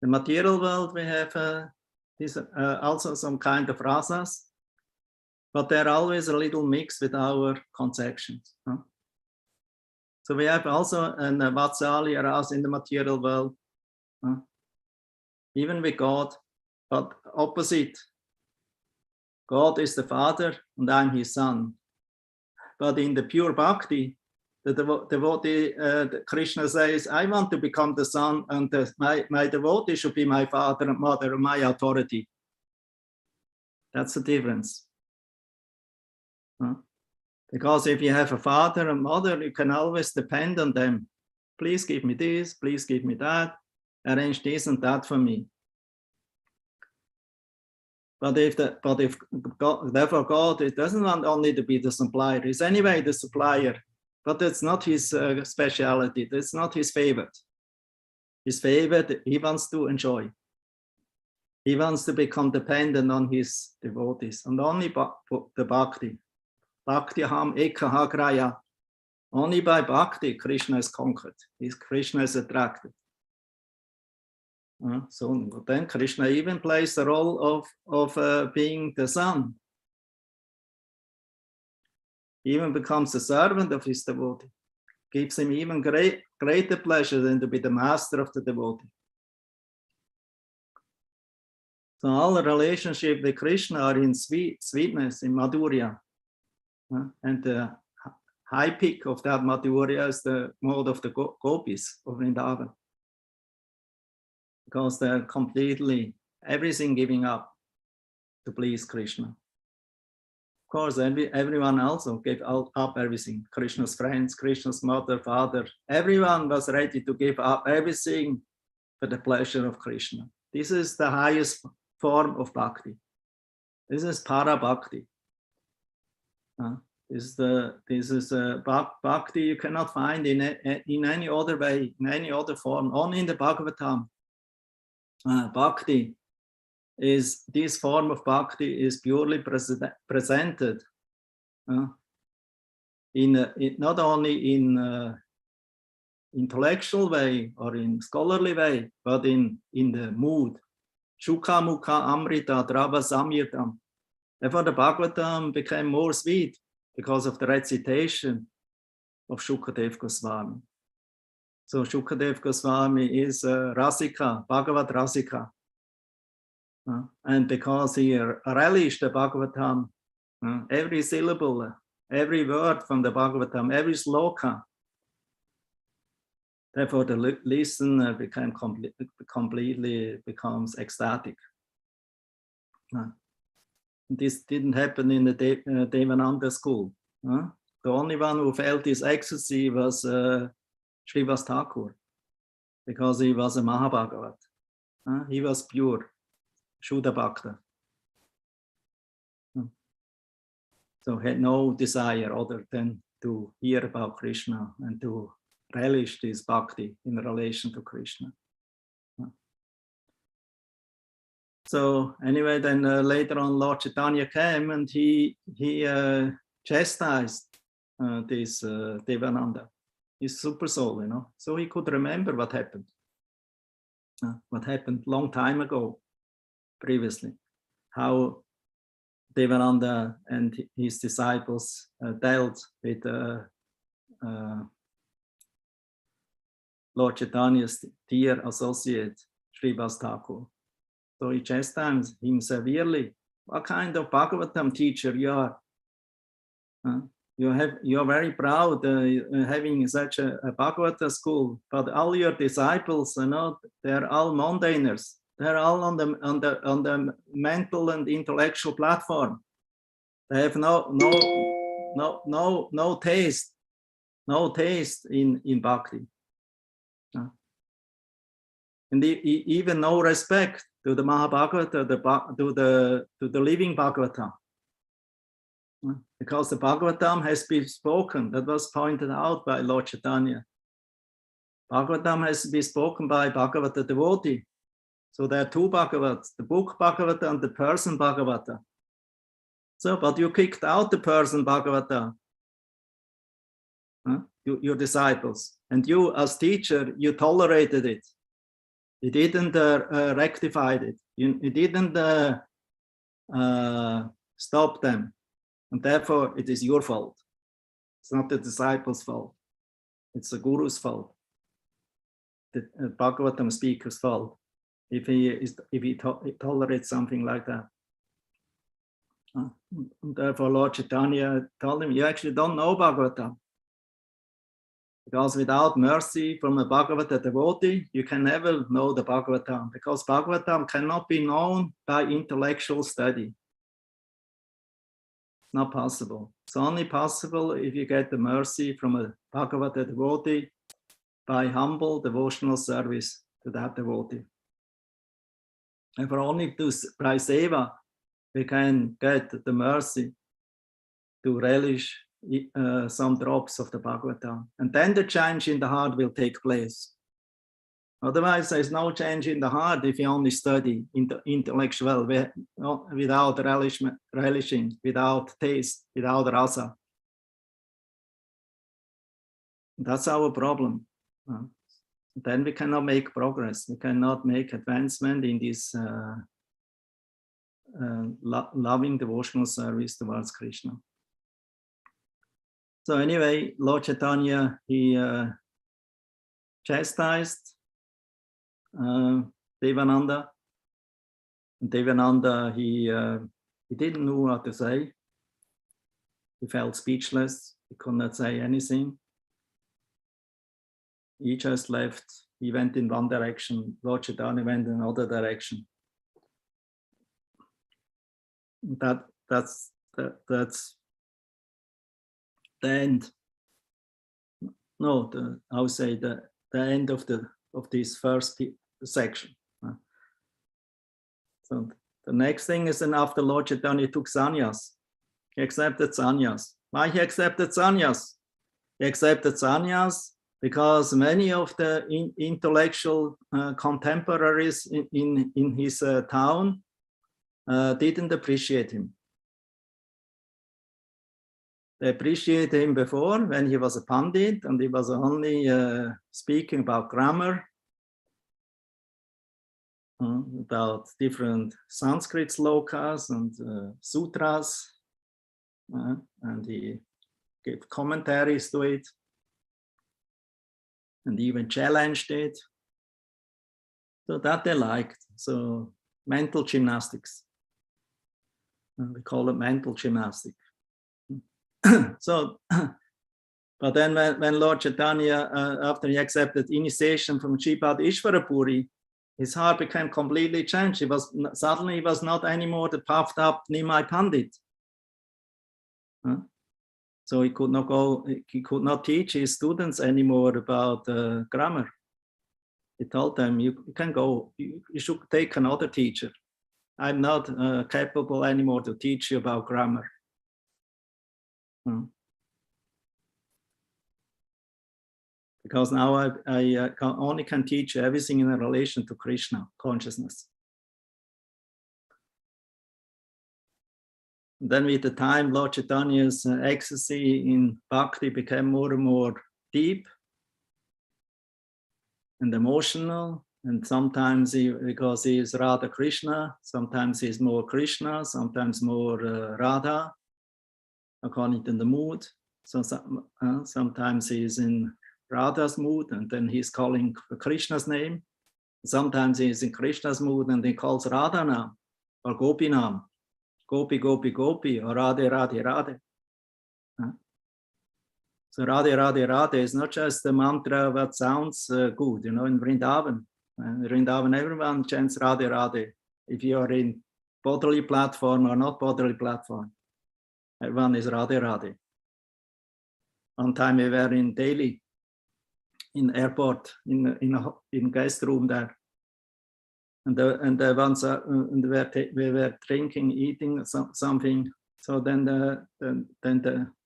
The material world, we have also some kind of rasas, but they're always a little mixed with our conceptions. So we have also an Vatsalya ras in the material world, even with God, but opposite. God is the Father and I'm his son. But in the pure bhakti, the devotee, Krishna says, I want to become the son, and my devotee should be my father and mother, my authority. That's the difference. Because if you have a father and mother, you can always depend on them. Please give me this, please give me that, arrange this and that for me. But if God, therefore God, it doesn't want only to be the supplier. He's anyway the supplier, but that's not his speciality. That's not his favorite. His favorite, he wants to enjoy. He wants to become dependent on his devotees and only the bhakti. Bhakti ham ekaha graya. Only by bhakti Krishna is conquered. Krishna is attracted. So then Krishna even plays the role of being the son. He even becomes the servant of his devotee. Gives him even greater pleasure than to be the master of the devotee. So all the relationship with Krishna are in sweetness, in Madhurya. And the high peak of that Madhurya is the mode of the gopis of Vrindavan. Because they're completely, everything giving up to please Krishna. Of course, everyone also gave up everything. Krishna's friends, Krishna's mother, father, everyone was ready to give up everything for the pleasure of Krishna. This is the highest form of bhakti. This is para bhakti. This is bhakti you cannot find in any other way, in any other form, only in the Bhagavatam. Bhakti is, this form of bhakti is purely presented not only in intellectual way or in scholarly way, but in the mood. Shukha mukha amrita drava samyitam. Therefore the Bhagavatam became more sweet because of the recitation of Shukadev Goswami. So Shukadev Goswami is Rasika, Bhagavad Rasika. And because he relished the Bhagavatam, every syllable, every word from the Bhagavatam, every sloka, therefore the listener completely becomes ecstatic. This didn't happen in the Devananda school. The only one who felt this ecstasy was Srivas Thakur, because he was a Mahabhagavat. He was pure, Shuddha Bhakta. So had no desire other than to hear about Krishna and to relish this bhakti in relation to Krishna. So anyway, then later on Lord Chaitanya came and he chastised this Devananda, his super soul, so he could remember what happened long time ago, previously, how Devananda and his disciples dealt with Lord Chaitanya's dear associate, Srivas Thakur. So he chastised him severely. What kind of Bhagavatam teacher you are? You're very proud having such a Bhagavata school, but all your disciples, they're all mundaners. They're all on the mental and intellectual platform. They have no taste in bhakti, and even no respect to the Mahabhagavata, to the living Bhagavatam, because the Bhagavatam has been spoken. That was pointed out by Lord Chaitanya. Bhagavatam has been spoken by Bhagavata devotee. So there are two Bhagavats, the book Bhagavata and the person Bhagavata. So, but you kicked out the person Bhagavata, your disciples, and you as teacher, you tolerated it. You didn't rectify it. You didn't stop them. And therefore, it is your fault. It's not the disciples' fault. It's the guru's fault. The Bhagavatam speaker's fault. If he tolerates something like that. Therefore, Lord Chaitanya told him, you actually don't know Bhagavatam. Because without mercy from a Bhagavata devotee, you can never know the Bhagavatam. Because Bhagavatam cannot be known by intellectual study. It's not possible. It's only possible if you get the mercy from a Bhagavata devotee by humble devotional service to that devotee. And for only by seva, we can get the mercy to relish some drops of the Bhagavatam. And then the change in the heart will take place. Otherwise, there's no change in the heart if you only study intellectual, without relishing, without taste, without rasa. That's our problem. Then we cannot make progress. We cannot make advancement in this loving devotional service towards Krishna. So anyway, Lord Chaitanya, he chastised Devananda. Devananda, he didn't know what to say. He felt speechless. He could not say anything. He just left. He went in one direction. Lord Chaitanya went in another direction. That's the end. No, I would say the end of this first section. So the next thing is, then after Lord Chaitanya took sannyas, he accepted sannyas. Why he accepted sannyas? He accepted sannyas because many of the intellectual contemporaries in his town didn't appreciate him. They appreciated him before when he was a pandit and he was only speaking about grammar, about different Sanskrit slokas and sutras, and he gave commentaries to it and even challenged it. So that they liked. So mental gymnastics. We call it mental gymnastics. So, but then when Lord Chaitanya, after he accepted initiation from Sripad Ishwarapuri, his heart became completely changed. Suddenly he was not anymore the puffed up Nimai Pandit. So he could not teach his students anymore about grammar. He told them, you can go, you should take another teacher. I'm not capable anymore to teach you about grammar. Because now I only can teach you everything in relation to Krishna consciousness. Then with the time, Lord Chaitanya's ecstasy in bhakti became more and more deep and emotional. And sometimes because he is Radha Krishna, sometimes he's more Krishna, sometimes more Radha, according to the mood. So sometimes he's in Radha's mood and then he's calling Krishna's name. Sometimes he's in Krishna's mood and he calls Radha Nam or Gopi Nam. Gopi, Gopi, Gopi, or Radhe, Radhe, Radhe. So Radhe, Radhe, Radhe is not just the mantra that sounds good, you know, in Vrindavan. In Vrindavan, everyone chants Radhe, Radhe. If you are in bodily platform or not bodily platform, everyone is Radhe, Radhe. One time we were in Delhi, in airport, in guest room there. And we were drinking, eating something. So then the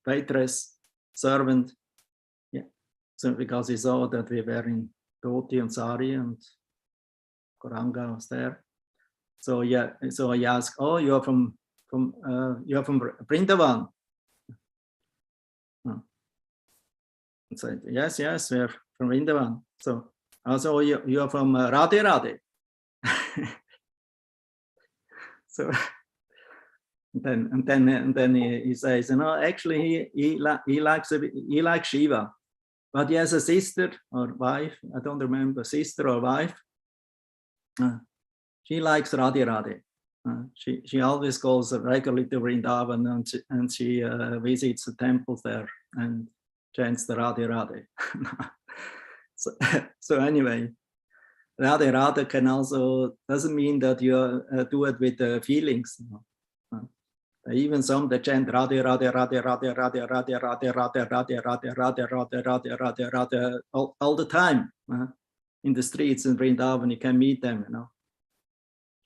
waitress, servant, yeah. So because he saw that we were in dhoti and sari and Goranga was there. So yeah, so he asked, "Oh, you're from Vrindavan?" And said, "Yes, yes, we're from Vrindavan." So also you're from Radhe Radhe. So and then he says, you know, actually he likes Shiva, but he has a sister or wife, I don't remember, sister or wife. She likes Radhe Radhe. She always goes regularly to Vrindavan and she visits the temples there and chants the Radhe Radhe. So anyway, Radhe Radhe can also, doesn't mean that you do it with feelings. Even some that chant Radhe Radhe Radhe Radhe Radhe Radhe Radhe Radhe Radhe Radhe Radhe Radhe Radhe Radhe Radhe all the time in the streets in Vrindavan. You can meet them, you know.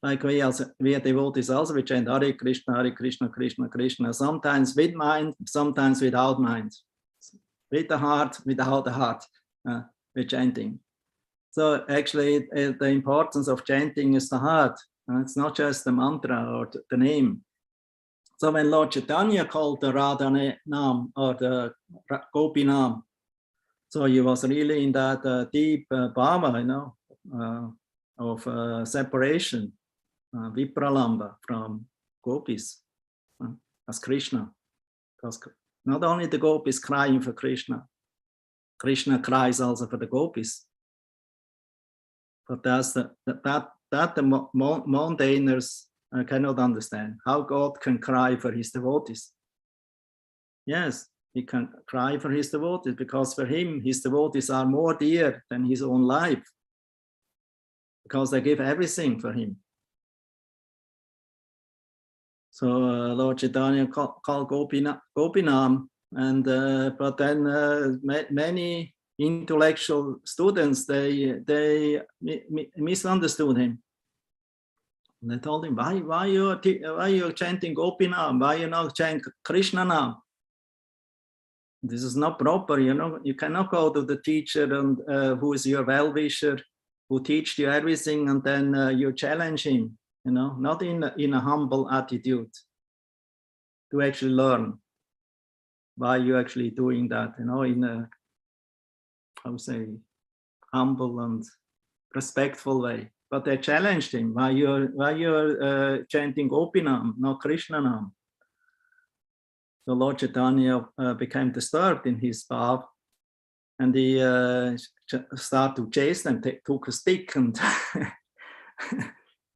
Like we are devotees also, we chant Hare Krishna, Krishna Krishna. Sometimes with mind, sometimes without mind. With the heart, without the heart, we're chanting. So actually, the importance of chanting is the heart. It's not just the mantra or the name. So when Lord Chaitanya called the Radha Nam or the Gopi Nam, so he was really in that deep bhava, you know, of separation, vipralamba from gopis as Krishna. Because not only the gopis crying for Krishna, Krishna cries also for the gopis. But that's the mondainers cannot understand how God can cry for his devotees. Yes, he can cry for his devotees because for him, his devotees are more dear than his own life because they give everything for him. So Lord Chaitanya called Gopinam, and but then many intellectual students they misunderstood him. And they told him, why you chanting Gopinam? Why you not chant Krishna Nam? This is not proper, you know. You cannot go to the teacher and who is your well-wisher, who teach you everything, and then you challenge him, you know, not in a humble attitude to actually learn why you're actually doing that, you know, in a, I would say, humble and respectful way. But they challenged him, why you're chanting Gopinam, not Krishna Nam. So Lord Chaitanya became disturbed in his path, and he started to chase them, took a stick and,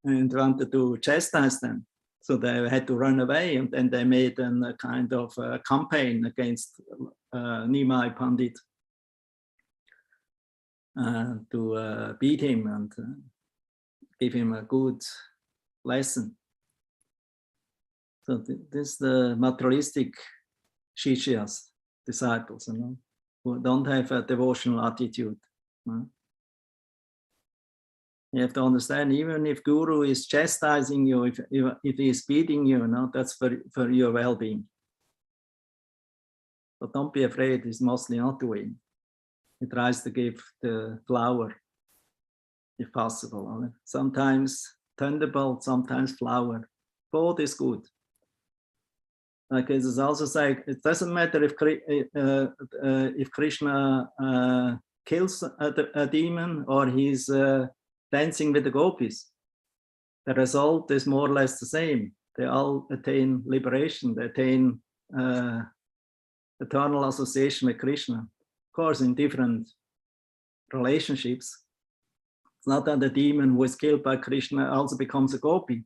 and wanted to chastise them. So they had to run away, and then they made a kind of campaign against Nimai Pandit to beat him. And give him a good lesson. So this is the materialistic Shishyas, disciples, who don't have a devotional attitude. You have to understand, even if Guru is chastising you, if he is beating you, that's for your well-being. But don't be afraid, he's mostly not doing. He tries to give the flower, if possible. Sometimes thunderbolt, sometimes flower. Both is good. Like it is also said, it doesn't matter if Krishna kills a demon or he's dancing with the gopis. The result is more or less the same. They all attain liberation. They attain eternal association with Krishna. Of course, in different relationships. It's not that the demon who is killed by Krishna also becomes a gopi.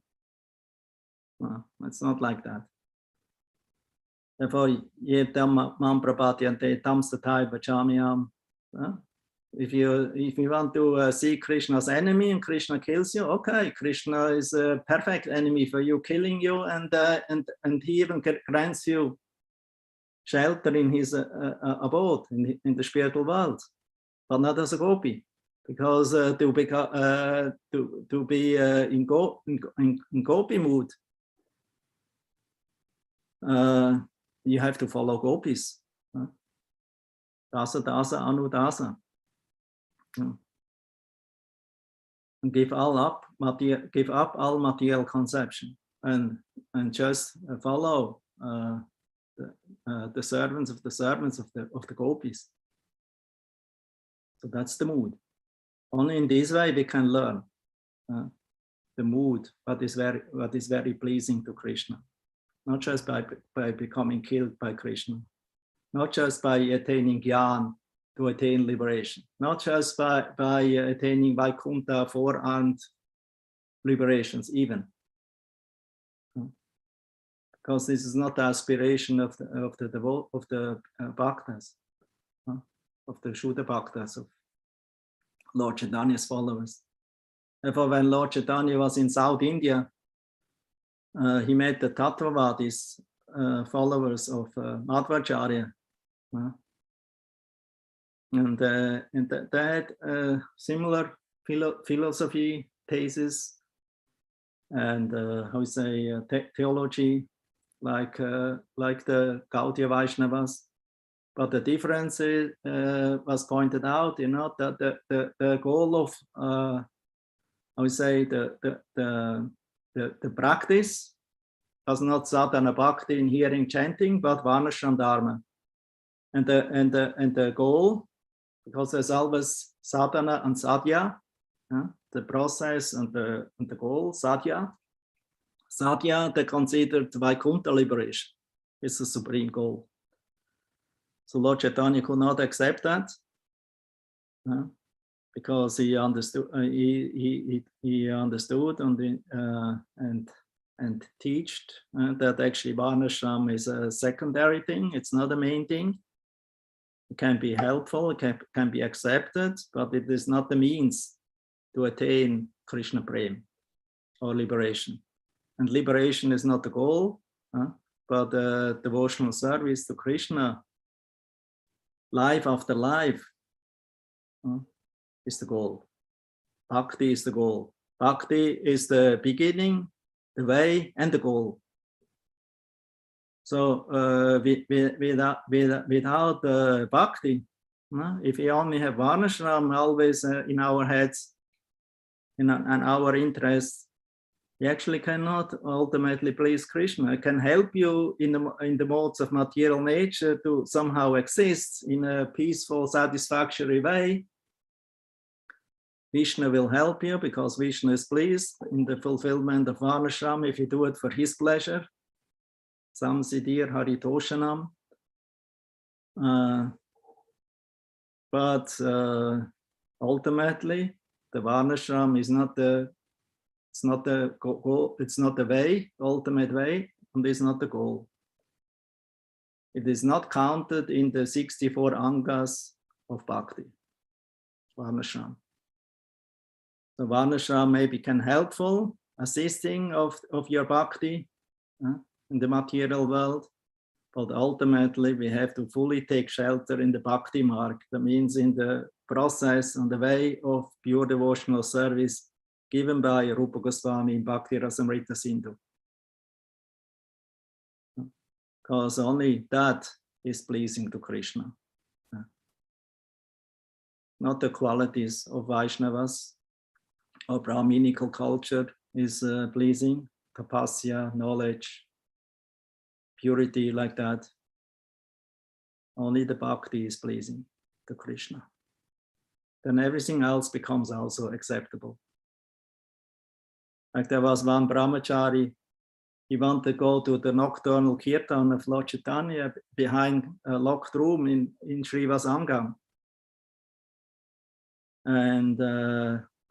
No, it's not like that. Therefore, if you want to see Krishna's enemy and Krishna kills you, okay, Krishna is a perfect enemy for you, killing you, and he even grants you shelter in his abode in the spiritual world, but not as a gopi, because to be in gopi mood, you have to follow gopis. Dasa, dasa, anu, dasa. And give up all material conception and just follow the servants of the gopis. So that's the mood. Only in this way we can learn the mood, what is very pleasing to Krishna. Not just by becoming killed by Krishna, not just by attaining Gyan to attain liberation, not just by attaining Vaikuntha forearmed liberations even. Because this is not the aspiration of the bhaktas, of the Shuddha bhaktas, of Lord Chaitanya's followers. Therefore, when Lord Chaitanya was in South India, he met the Tattvavadis, followers of Madhvacharya, and they had similar philosophy, thesis, and how we say theology, like the Gaudiya Vaishnavas. But the difference was pointed out, that the goal of how we say the practice was not sadhana bhakti in hearing chanting, but varnashram dharma. And the goal, because there's always sadhana and sadhya, the process and the goal, sadhya. Sadhya, they considered Vaikuntha liberation is the supreme goal. So Lord Chaitanya could not accept that, because he understood. He understood and taught that actually varnashram is a secondary thing. It's not a main thing. It can be helpful. It can be accepted, but it is not the means to attain Krishna Prem or liberation. And liberation is not the goal, but devotional service to Krishna, life after life, is the goal. Bhakti is the goal. Bhakti is the beginning, the way, and the goal. So without bhakti, if we only have varnashram always in our heads, and our interests, you actually cannot ultimately please Krishna. It can help you in the modes of material nature to somehow exist in a peaceful, satisfactory way. Vishnu will help you because Vishnu is pleased in the fulfillment of varnashram if you do it for his pleasure. Samsiddhir haritoshanam. But ultimately, the varnashram is not the goal, it's not the way, ultimate way, and it's not the goal. It is not counted in the 64 angas of bhakti, varnashram. So Varnashram maybe can helpful, assisting of your bhakti in the material world, but ultimately we have to fully take shelter in the bhakti mark. That means in the process, on the way of pure devotional service given by Rupa Goswami in Bhakti Rasamrita Sindhu. Because only that is pleasing to Krishna. Not the qualities of Vaishnavas or Brahminical culture is pleasing, tapasya, knowledge, purity like that. Only the bhakti is pleasing to Krishna. Then everything else becomes also acceptable. Like there was one brahmachari, he wanted to go to the nocturnal kirtan of Lord Chaitanya behind a locked room in Srivas Angam. And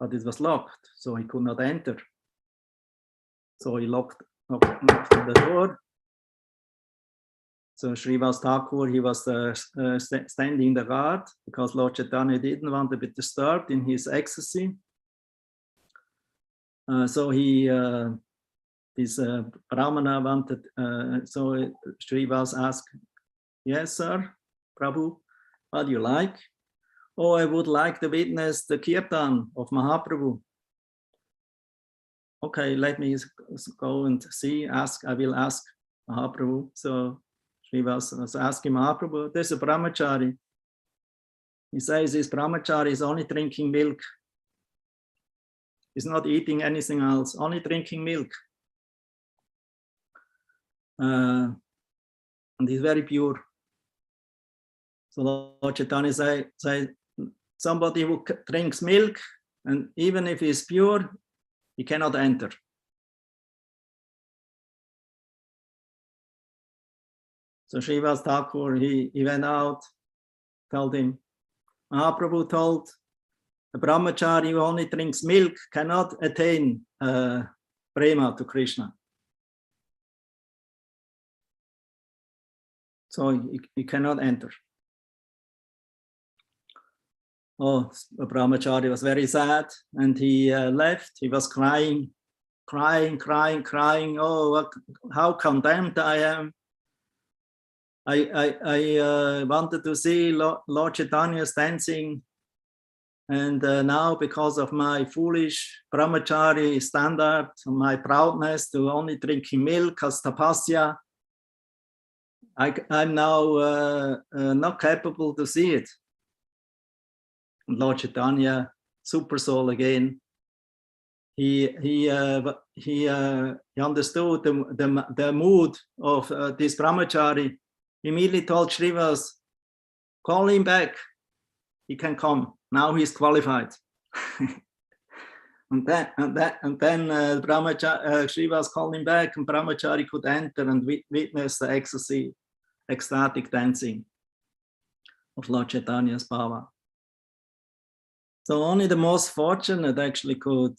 but it was locked, so he could not enter. So he knocked on the door. So Srivas Thakur, he was standing the guard because Lord Chaitanya didn't want to be disturbed in his ecstasy. So he, this Brahmana wanted, so Srivas asked, yes, sir, Prabhu, what do you like? Oh, I would like to witness the kirtan of Mahaprabhu. Okay, let me go and see, I will ask Mahaprabhu. So Srivas was asking Mahaprabhu, there's a brahmachari. He says this brahmachari is only drinking milk. He's not eating anything else, only drinking milk. And he's very pure. So Lord Chaitanya say somebody who drinks milk, and even if he's pure, he cannot enter. So Srivas Thakur, he went out, told him, Mahaprabhu told a brahmachari who only drinks milk cannot attain prema to Krishna. So he cannot enter. Oh, the brahmachari was very sad and he left. He was crying. Oh, how condemned I am. I wanted to see Lord Chaitanya dancing, and now because of my foolish brahmachari standard, my proudness to only drinking milk as tapasya, I'm now not capable to see it. Lord Chaitanya, super soul again, he understood the mood of this brahmachari. He immediately told Srivas, call him back, he can come, now he's qualified. and then Srivas called him back, and brahmachari could enter and witness the ecstasy, ecstatic dancing of Lord Chaitanya's power. So only the most fortunate actually could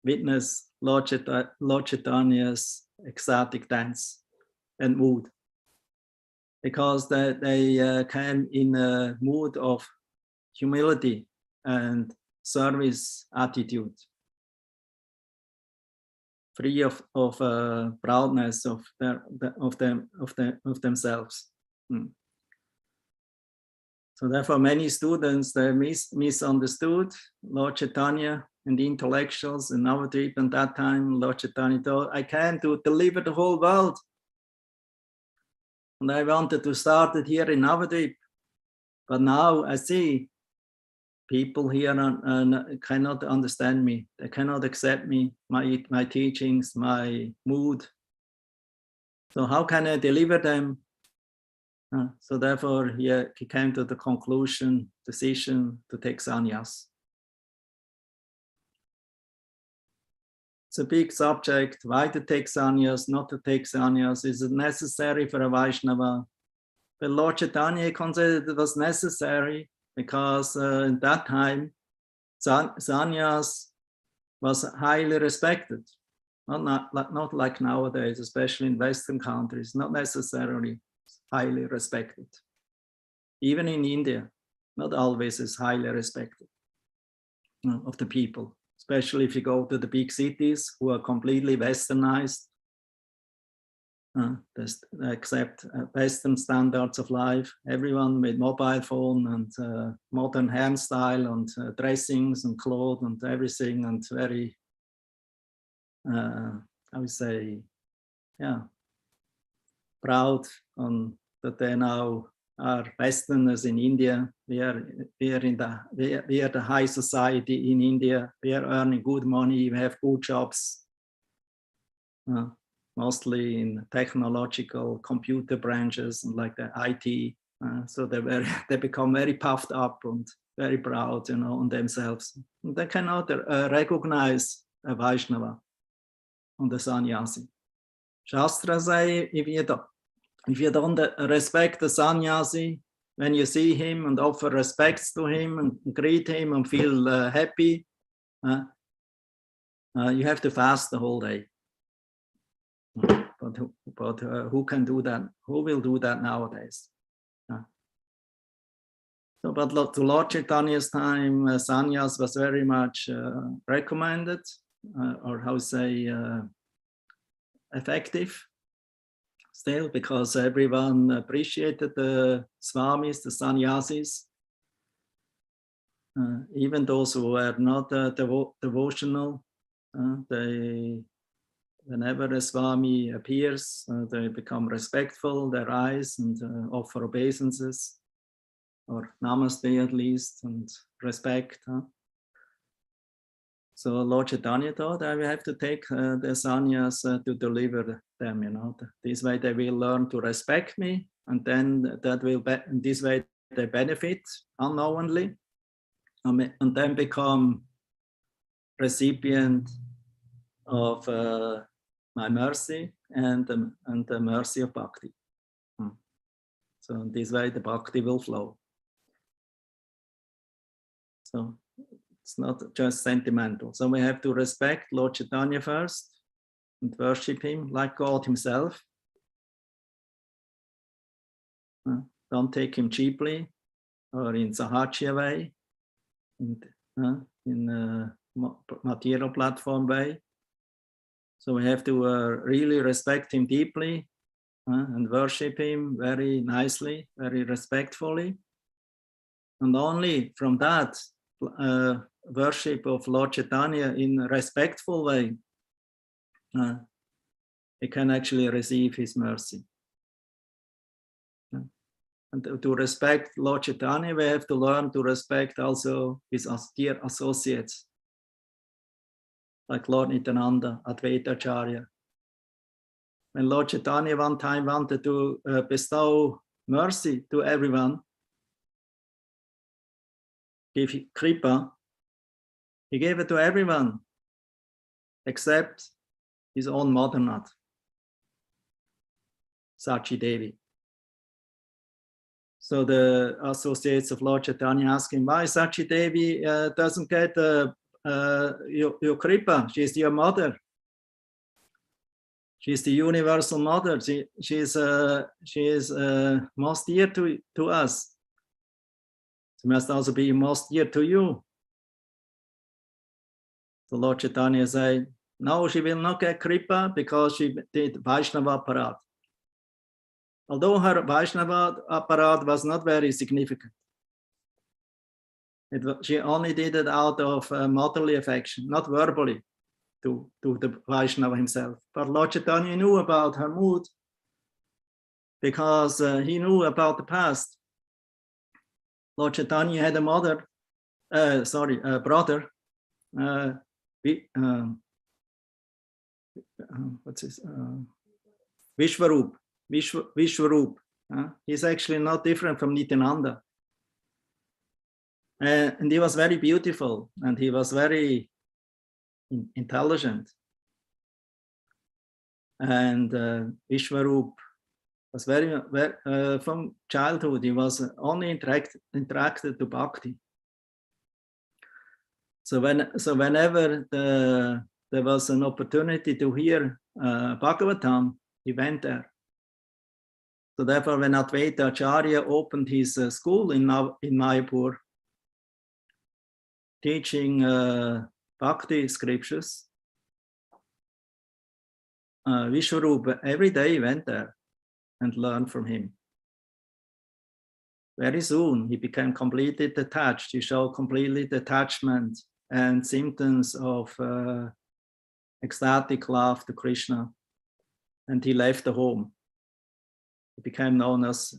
witness Lord Chaitanya's ecstatic dance and mood, because they came in a mood of humility and service attitude, free of proudness of themselves. So therefore, many students, they misunderstood Lord Chaitanya and the intellectuals in Navadvip. And that time, Lord Chaitanya told, I came to deliver the whole world. And I wanted to start it here in Navadvip. But now I see people here cannot understand me. They cannot accept me, my teachings, my mood. So how can I deliver them? So therefore, he came to the decision to take sannyas. It's a big subject. Why to take sannyas, not to take sannyas? Is it necessary for a Vaishnava? But Lord Chaitanya considered it was necessary because in that time, sannyas was highly respected. Not like nowadays, especially in Western countries, not necessarily highly respected. Even in India, not always is highly respected. of the people, especially if you go to the big cities who are completely westernized, accept Western standards of life, everyone with mobile phone and modern hairstyle and dressings and clothes and everything, and very, I would say, yeah, proud on that they now are Westerners in India. We are the high society in India. We are earning good money. We have good jobs, mostly in technological computer branches and like the IT. So they become very puffed up and very proud, on themselves. And they cannot recognize a Vaishnava on the sannyasi. Shastra say if you don't respect the sannyasi, when you see him and offer respects to him and greet him and feel happy, you have to fast the whole day. But who can do that? Who will do that nowadays? So, but to Lord Chaitanya's time, sannyas was very much recommended, or how to say, effective. Still, because everyone appreciated the swamis, the sannyasis, even those who were not devotional. Whenever a swami appears, they become respectful, their eyes, and offer obeisances, or namaste at least, and respect. So Lord Chaitanya thought, I will have to take the sannyas to deliver them, This way they will learn to respect me, and then this way they benefit unknowingly, and then become recipient of my mercy and the mercy of bhakti. So in this way the bhakti will flow. So it's not just sentimental. So we have to respect Lord Chaitanya first and worship him like God himself. Don't take him cheaply or in Sahajya way, in a material platform way. So we have to really respect him deeply and worship him very nicely, very respectfully. And only from that worship of Lord Chaitanya in a respectful way, he can actually receive his mercy. And to respect Lord Chaitanya, we have to learn to respect also his dear associates, like Lord Nityananda, Advaita Acharya. When Lord Chaitanya one time wanted to bestow mercy to everyone, give kripa, he gave it to everyone except his own mother, not Sachi Devi. So the associates of Lord Chaitanya asked him, why Sachi Devi doesn't get your kripa? She's your mother. She's the universal mother. She is most dear to us. She must also be most dear to you. So Lord Chaitanya said, no, she will not get kripa because she did Vaishnava aparad. Although her Vaishnava aparad was not very significant. She only did it out of motherly affection, not verbally to the Vaishnava himself. But Lord Chaitanya knew about her mood because he knew about the past. Lord Chaitanya had a brother, what's his, Vishwarup. He's actually not different from Nityananda. And he was very beautiful and he was very intelligent. And Vishwarup was very from childhood, he was only interacted to bhakti. So whenever there was an opportunity to hear Bhagavatam, he went there. So therefore, when Advaita Acharya opened his school in Mayapur, teaching bhakti scriptures, Vishwarupa every day went there and learned from him. Very soon, he became completely detached. He showed completely detachment and symptoms of ecstatic love to Krishna. And he left the home. He became known as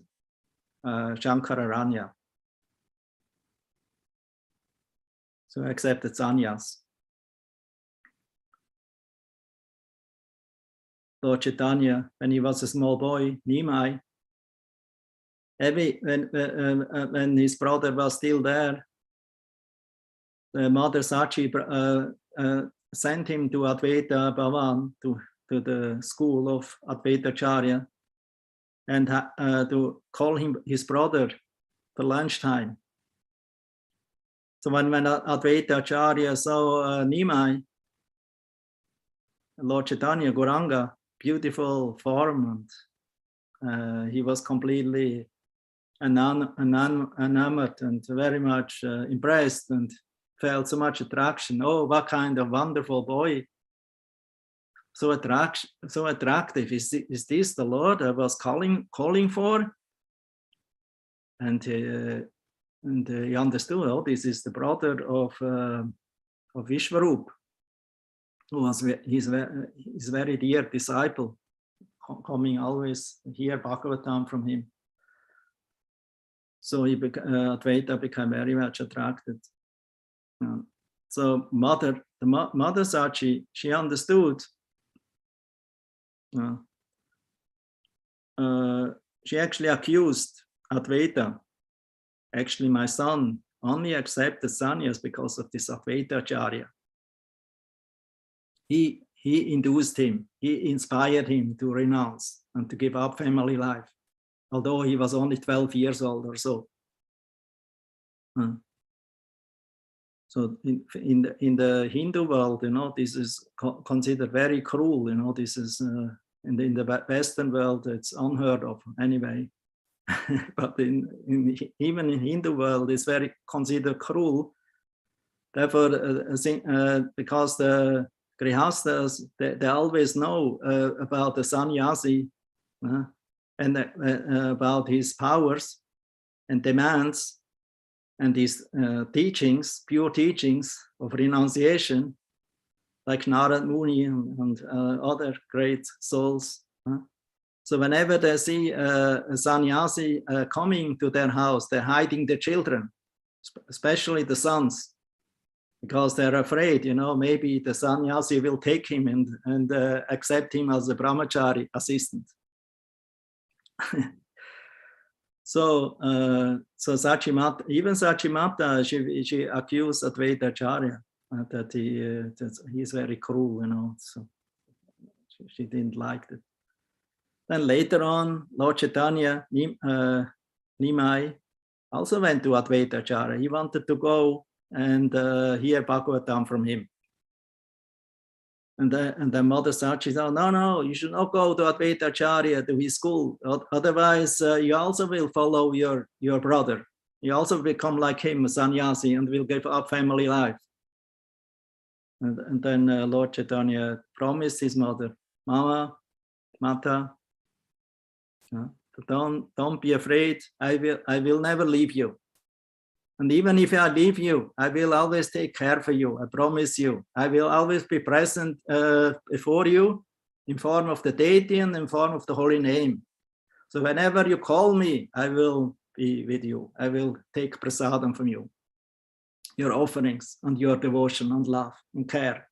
Shankararanya. So accepted sannyas. Lord Chaitanya, when he was a small boy, Nimai, when his brother was still there, the mother Sachi sent him to Advaita Bhavan, to the school of Advaita Acharya, and to call him his brother for lunchtime. So when Advaita Acharya saw Nimai, Lord Chaitanya Gauranga, beautiful form, and he was completely enamored and very much impressed and felt so much attraction. Oh, what kind of wonderful boy! So attractive. Is this the Lord I was calling for? And he understood. Oh, this is the brother of Vishwarup, who was his very dear disciple, coming always hear Bhagavatam from him. So Advaita became very much attracted. So mother Sachi, she understood. She actually accused Advaita. Actually, my son only accepted sannyas because of this Advaita Acharya. He induced him, he inspired him to renounce and to give up family life, although he was only 12 years old or so. So in the Hindu world, this is considered very cruel. This is in the Western world, it's unheard of anyway. But even in Hindu world, it's very considered cruel. Therefore, because the Grihastas, they always know about the sannyasi and about his powers and demands and his teachings, pure teachings of renunciation, like Narad Muni and other great souls. So whenever they see a sannyasi coming to their house, they're hiding the children, especially the sons, because they're afraid, maybe the sannyasi will take him and accept him as a brahmachari assistant. So Sachimata, even Sachimata, she accused Advaita Acharya that he's very cruel, so she didn't like it. Then later on, Lord Chaitanya, Nimai, also went to Advaita Acharya. He wanted to go and hear Bhagavatam from him. And then Mother Sachi said, no, you should not go to Advaita Acharya, to his school. Otherwise, you also will follow your brother. You also become like him, a sannyasi, and will give up family life. And then Lord Chaitanya promised his mother, Mata, don't be afraid. I will never leave you. And even if I leave you, I will always take care for you. I promise you. I will always be present before you in form of the deity and in form of the holy name. So whenever you call me, I will be with you. I will take prasadam from you, your offerings and your devotion and love and care.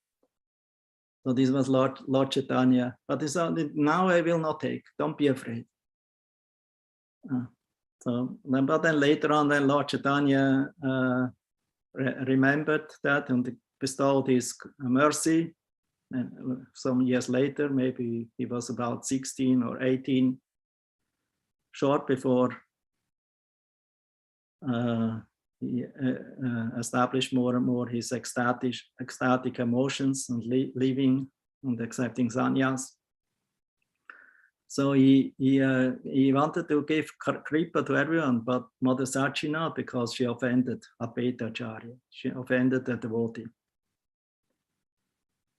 So this was Lord Chaitanya. But he said, now I will not take. Don't be afraid. But then later on, then Lord Chaitanya remembered that and bestowed his mercy. And some years later, maybe he was about 16 or 18, short before he established more and more his ecstatic emotions and living and accepting sannyas. So he wanted to give Kripa to everyone, but Mother Sachi not, because she offended Advaita Acharya. She offended the devotee.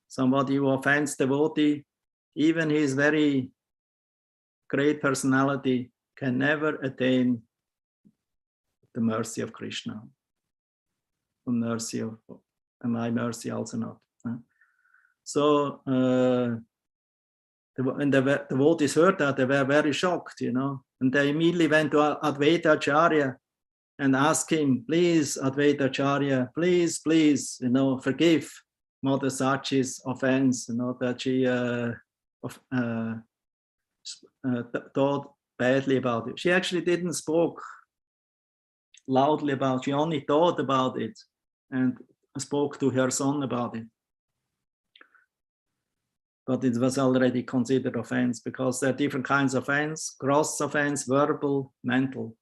Somebody who offends devotee, even his very great personality, can never attain the mercy of Krishna. The mercy of, and my mercy also not. So when the devotees heard that, they were very shocked, and they immediately went to Advaita Acharya and asked him, please, Advaita Acharya, please, forgive Mother Sachi's offense, that she thought badly about it. She actually didn't spoke loudly about it. She only thought about it and spoke to her son about it. But it was already considered offense, because there are different kinds of offense: gross offense, verbal, mental.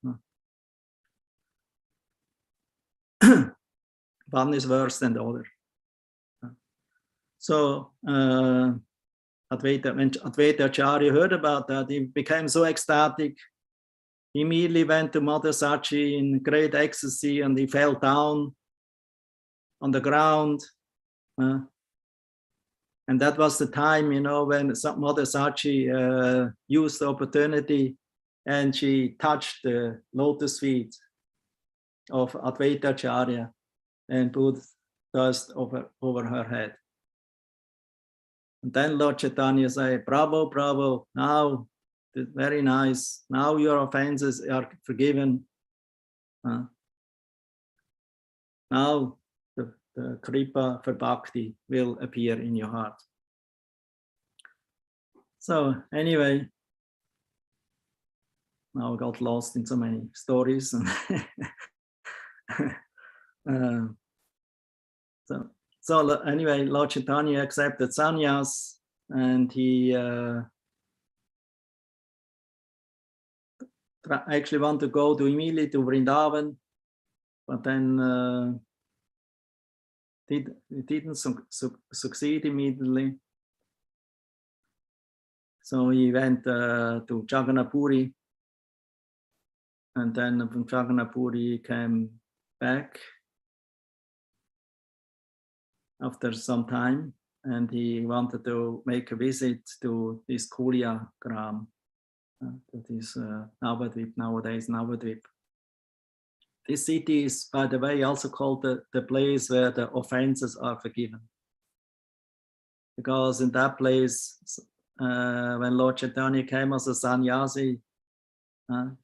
One is worse than the other. So when Advaita Acharya heard about that, he became so ecstatic. He immediately went to Mother Sachi in great ecstasy, and he fell down on the ground. And that was the time, when Mother Sachi used the opportunity, and she touched the lotus feet of Advaita Acharya and put dust over her head. And then Lord Chaitanya said, bravo, bravo, now, very nice, now your offenses are forgiven. Now the kripa for bhakti will appear in your heart. So anyway, now I got lost in so many stories. So anyway, Lord Chaitanya accepted sannyas, and he actually wanted to go immediately to Vrindavan, but then it didn't succeed immediately. So he went to Jagannath-puri, and then from Jagannath-puri he came back after some time, and he wanted to make a visit to this Kulia Gram, that is Navadvip, nowadays Navadvip. This city is, by the way, also called the place where the offenses are forgiven. Because in that place, when Lord Chaitanya came as a sannyasi,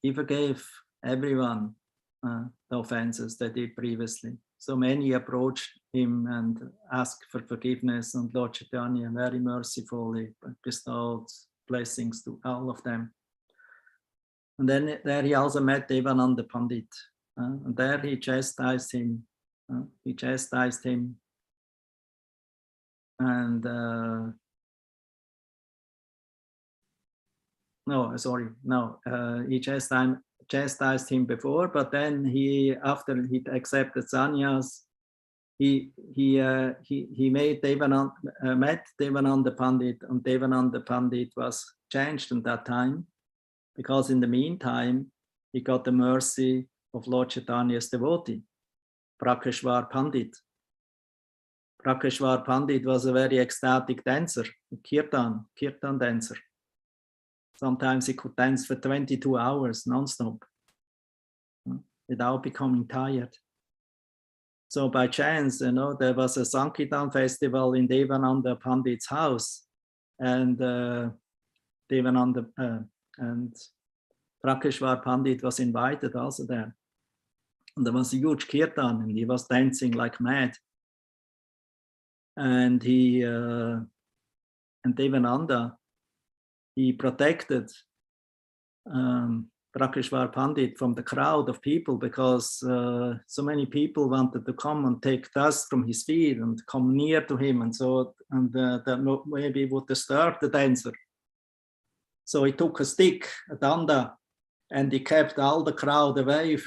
he forgave everyone the offenses they did previously. So many approached him and asked for forgiveness, and Lord Chaitanya very mercifully bestowed blessings to all of them. And then there he also met Devananda Pandit. And there he chastised him. And he chastised him before, but then after he accepted sannyas, he met Devananda Pandit, and Devananda Pandit was changed in that time, because in the meantime he got the mercy of Lord Chaitanya's devotee, Prakashvar Pandit. Prakashvar Pandit was a very ecstatic dancer, a kirtan dancer. Sometimes he could dance for 22 hours non-stop without becoming tired. So by chance, there was a Sankirtan festival in Devananda Pandit's house, and and Prakashvar Pandit was invited also there. And there was a huge kirtan, and he was dancing like mad. And and Devananda, he protected Prakashvar Pandit from the crowd of people, because so many people wanted to come and take dust from his feet and come near to him, and that maybe would disturb the dancer. So he took a stick, a danda, and he kept all the crowd away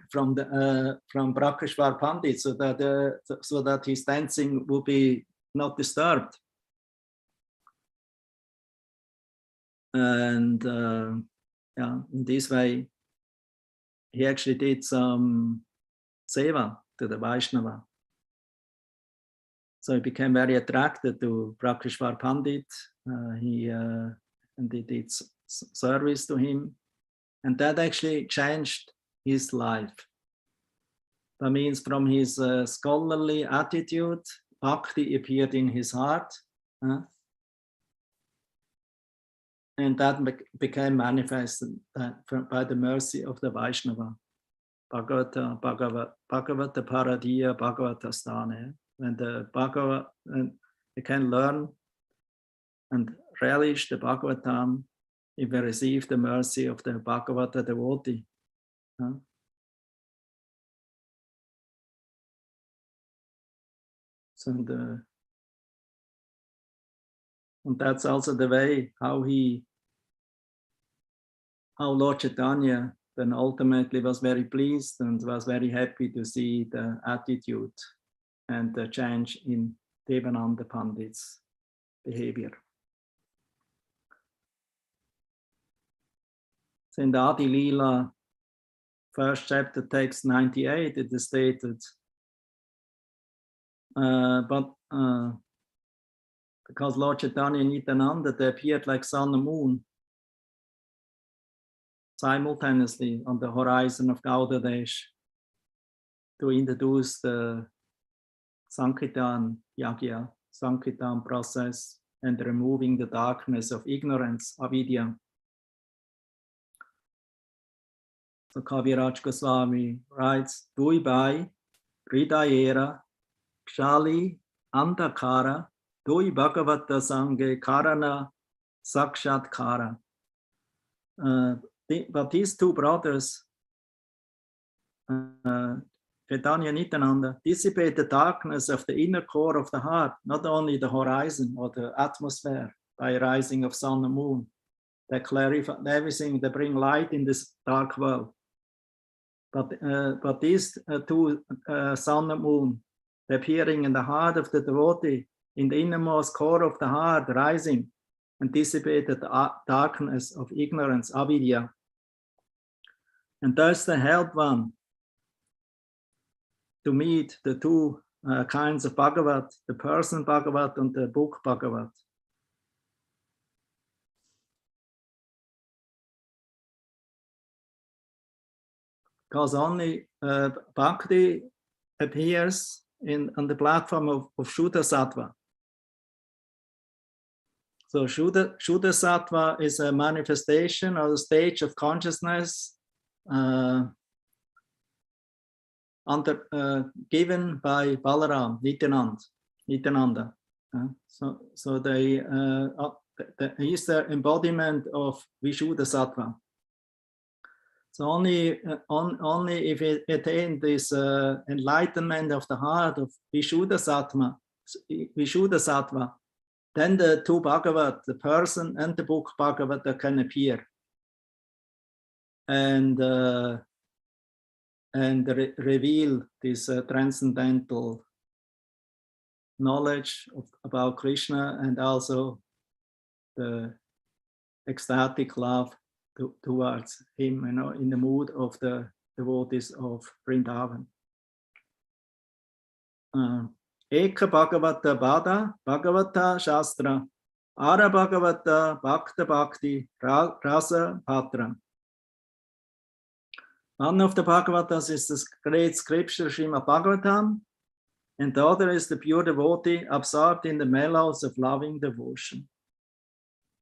from Prakashvar Pandit, so that his dancing would be not disturbed. And yeah, in this way, he actually did some seva to the Vaishnava. So he became very attracted to Prakashvar Pandit. And he did service to him. And that actually changed his life. That means from his scholarly attitude, bhakti appeared in his heart. And that became manifested by the mercy of the Vaishnava. Bhagavata Paradiya Bhagavata Sthane. When the Bhagavad, you can learn and relish the Bhagavatam if you receive the mercy of the Bhagavata devotee. So and that's also the way how Lord Chaitanya then ultimately was very pleased and was very happy to see the attitude and the change in Devananda Pandit's behavior. So in the Adi Leela, first chapter, text 98, it is stated, because Lord Chaitanya and Nityananda, they appeared like sun and moon simultaneously on the horizon of Gaudadesh to introduce the Sankirtan Yagya, Sankirtan process, and removing the darkness of ignorance, avidya. So Kaviraj Goswami writes, Duibai, Hridayera, Kshali, Andhakara, Dui Bhagavata Sanghe Karana Sakshatkara. But these two brothers, Chaitanya and Nityananda, dissipate the darkness of the inner core of the heart, not only the horizon or the atmosphere by rising of sun and moon. They clarify everything, they bring light in this dark world. But these two sun and moon, appearing in the heart of the devotee, in the innermost core of the heart, rising and dissipate the darkness of ignorance, avidya. And thus they help one to meet the two kinds of Bhagavat, the person Bhagavat and the book Bhagavat. Because only Bhakti appears on the platform of Shuddha Sattva. So Shuddha Sattva is a manifestation or a stage of consciousness given by Balaram, Nityananda. So they is the embodiment of Vishuddha Sattva. So only if it attain this enlightenment of the heart of Vishuddha Sattva, then the two Bhagavat, the person and the book Bhagavat, can appear and reveal this transcendental knowledge about Krishna and also the ecstatic love towards him, in the mood of the devotees of Vrindavan. Eka Bhagavata Bhada Bhagavata Shastra Ara Bhagavata Bhakta Bhakti Rasa Patra. One of the Bhagavatas is the great scripture Srimad Bhagavatam, and the other is the pure devotee absorbed in the mellows of loving devotion.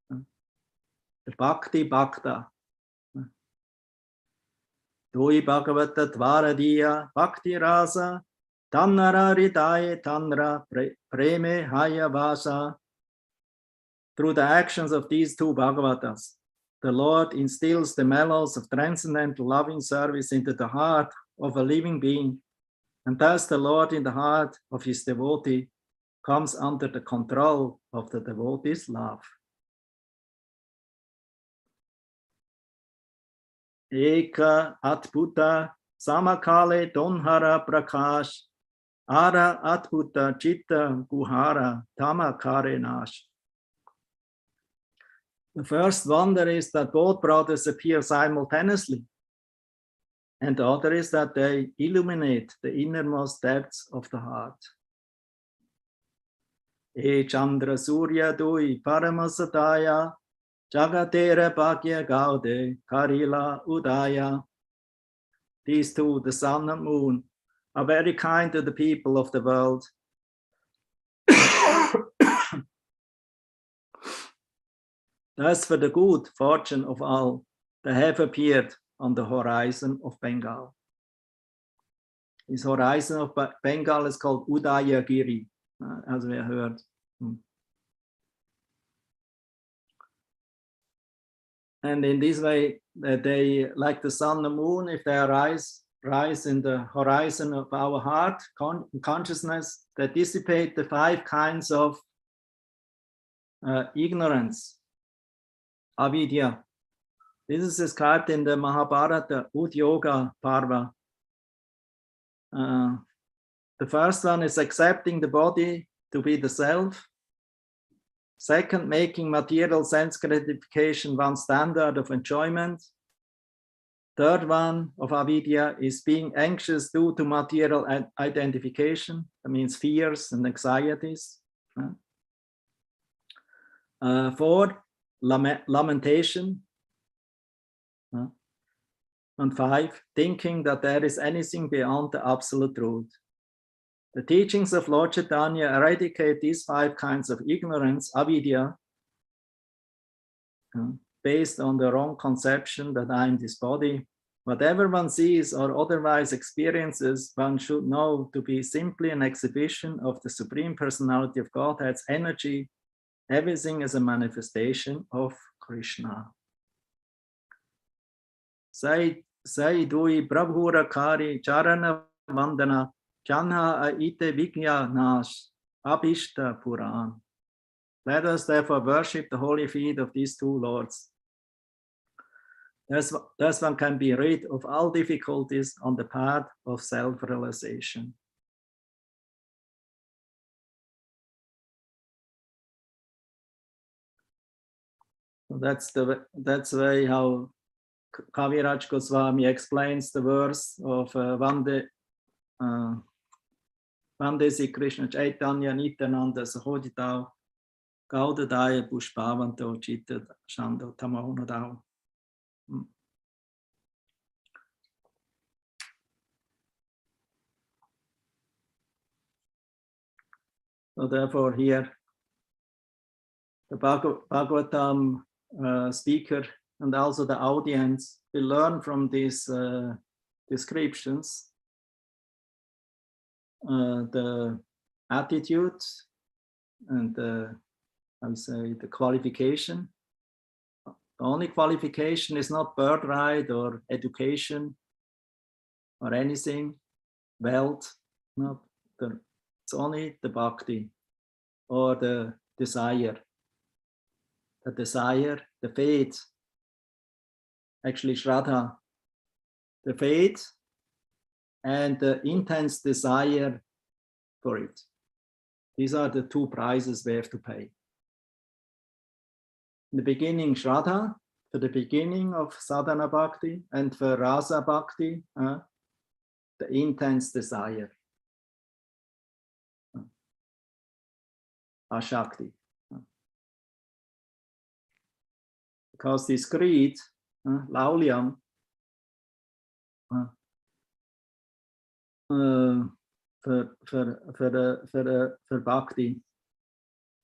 The Bhakti Bhakta. Dui Bhagavata Dvaradiya Bhakti Rasa Tannara Ridaye Tanra Preme Haya Vasa. Through the actions of these two Bhagavatas, the Lord instills the mellows of transcendental loving service into the heart of a living being, and thus the Lord in the heart of his devotee comes under the control of the devotee's love. Eka Atbhuta Samakale Donhara Prakash Ara Atbhuta Chitta Guhara Tamakare Nash. The first wonder is that both brothers appear simultaneously. And the other is that they illuminate the innermost depths of the heart. E Chandra Surya Dui Paramasataya Jagatera Bhagya Gaude Karila Udaya. These two, the sun and moon, are very kind to the people of the world. Thus, for the good fortune of all, they have appeared on the horizon of Bengal. This horizon of Bengal is called Udayagiri, as we heard. And in this way, they, like the sun and moon, if they rise in the horizon of our heart, consciousness, they dissipate the 5 kinds of ignorance, avidya. This is described in the Mahabharata Udyoga Parva. The first one is accepting the body to be the self. Second, making material sense gratification one standard of enjoyment. Third one of avidya is being anxious due to material identification. That means fears and anxieties. Fourth, lamentation. And 5, thinking that there is anything beyond the absolute truth. The teachings of Lord Chaitanya eradicate these 5 kinds of ignorance, avidya, based on the wrong conception that I am this body. Whatever one sees or otherwise experiences, one should know to be simply an exhibition of the Supreme Personality of Godhead's energy. Everything is a manifestation of Krishna. Sai dui Prabhura Kari Charana Vandana Chanha Aite Vigya Nash Abhishta Puran. Let us therefore worship the holy feet of these 2 lords. Thus one can be rid of all difficulties on the path of self-realization. So that's the way how Kaviraj Goswami explains the verse of Vande Sri Krishna Chaitanya Nityananda Sahoditao Gaudadaya Pushpavanto Chitta Shando Tamohunadao. So therefore here the Bhagavatam speaker and also the audience will learn from these descriptions the attitude and the qualification. The only qualification is not birthright or education or anything, wealth. It's only the bhakti or the desire. The desire, the faith, actually Shraddha, the faith and the intense desire for it. These are the 2 prices we have to pay. In the beginning, Shraddha, for the beginning of sadhana bhakti, and for rasa bhakti, the intense desire. Ashakti. Because this greed, laulyam, for bhakti,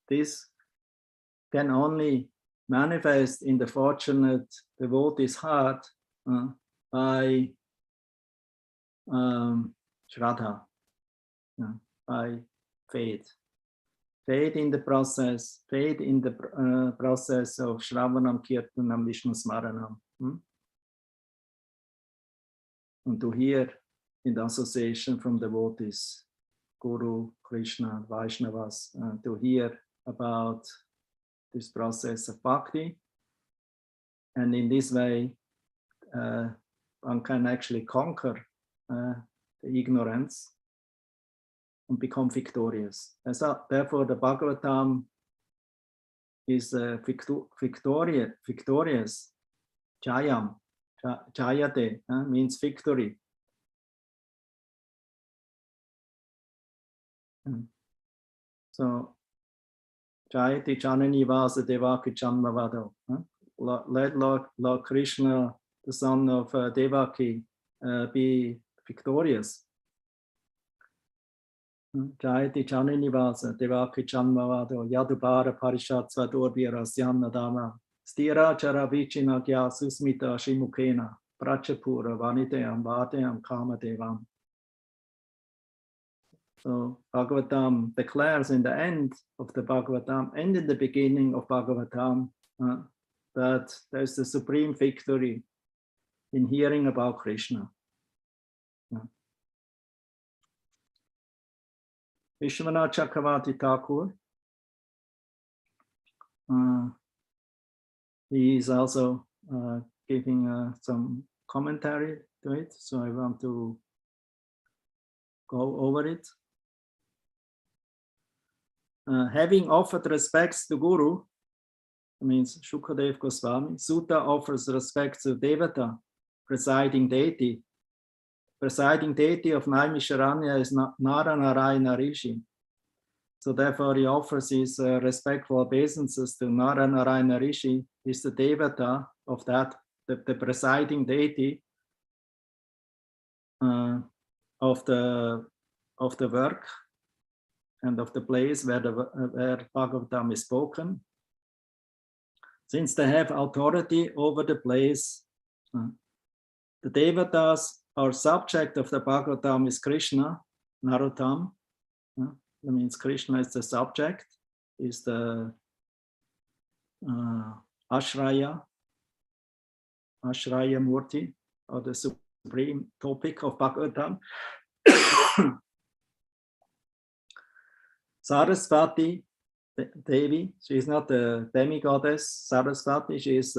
this can only manifest in the fortunate devotee's heart by Shraddha, by faith. Faith in the process, faith in the process of Shravanam, Kirtanam, Vishnu Smaranam. And to hear in the association from devotees, Guru, Krishna, Vaishnavas, to hear about this process of bhakti. And in this way, one can actually conquer the ignorance and become victorious. And so, therefore, the Bhagavatam is victorious. Jayam, Jayate means victory. So, Jayati Janani Vasa Devaki Janmavado. Let Lord Krishna, the son of Devaki, be victorious. Jayati Janani Vasa Devaki Janmavado Yadubara Parishat Svadorbira Syamna Dama Stira Charavichina Gya Susmita Shimukena Prachapura Vaniteam Vateam Kamadevam. So Bhagavatam declares in the end of the Bhagavatam and in the beginning of Bhagavatam that there's the supreme victory in hearing about Krishna. Vishwanath Chakravarti Thakur, he is also giving some commentary to it, so I want to go over it. Having offered respects to Guru, means Shukadev Goswami, Sutta offers respect to Devata, presiding deity. Presiding deity of Naimisharanya is Naranarayana Rishi. So therefore he offers his respectful obeisances to Naranarayana Rishi, is the Devata of that, the presiding deity of the work and of the place where Bhagavatam is spoken. Since they have authority over the place, the Devatas are subject of the Bhagavatam is Krishna, Narottam. That means Krishna is the subject, is the Ashraya Murti, or the supreme topic of Bhagavatam. Sarasvati Devi, she is not the demigoddess Sarasvati, she is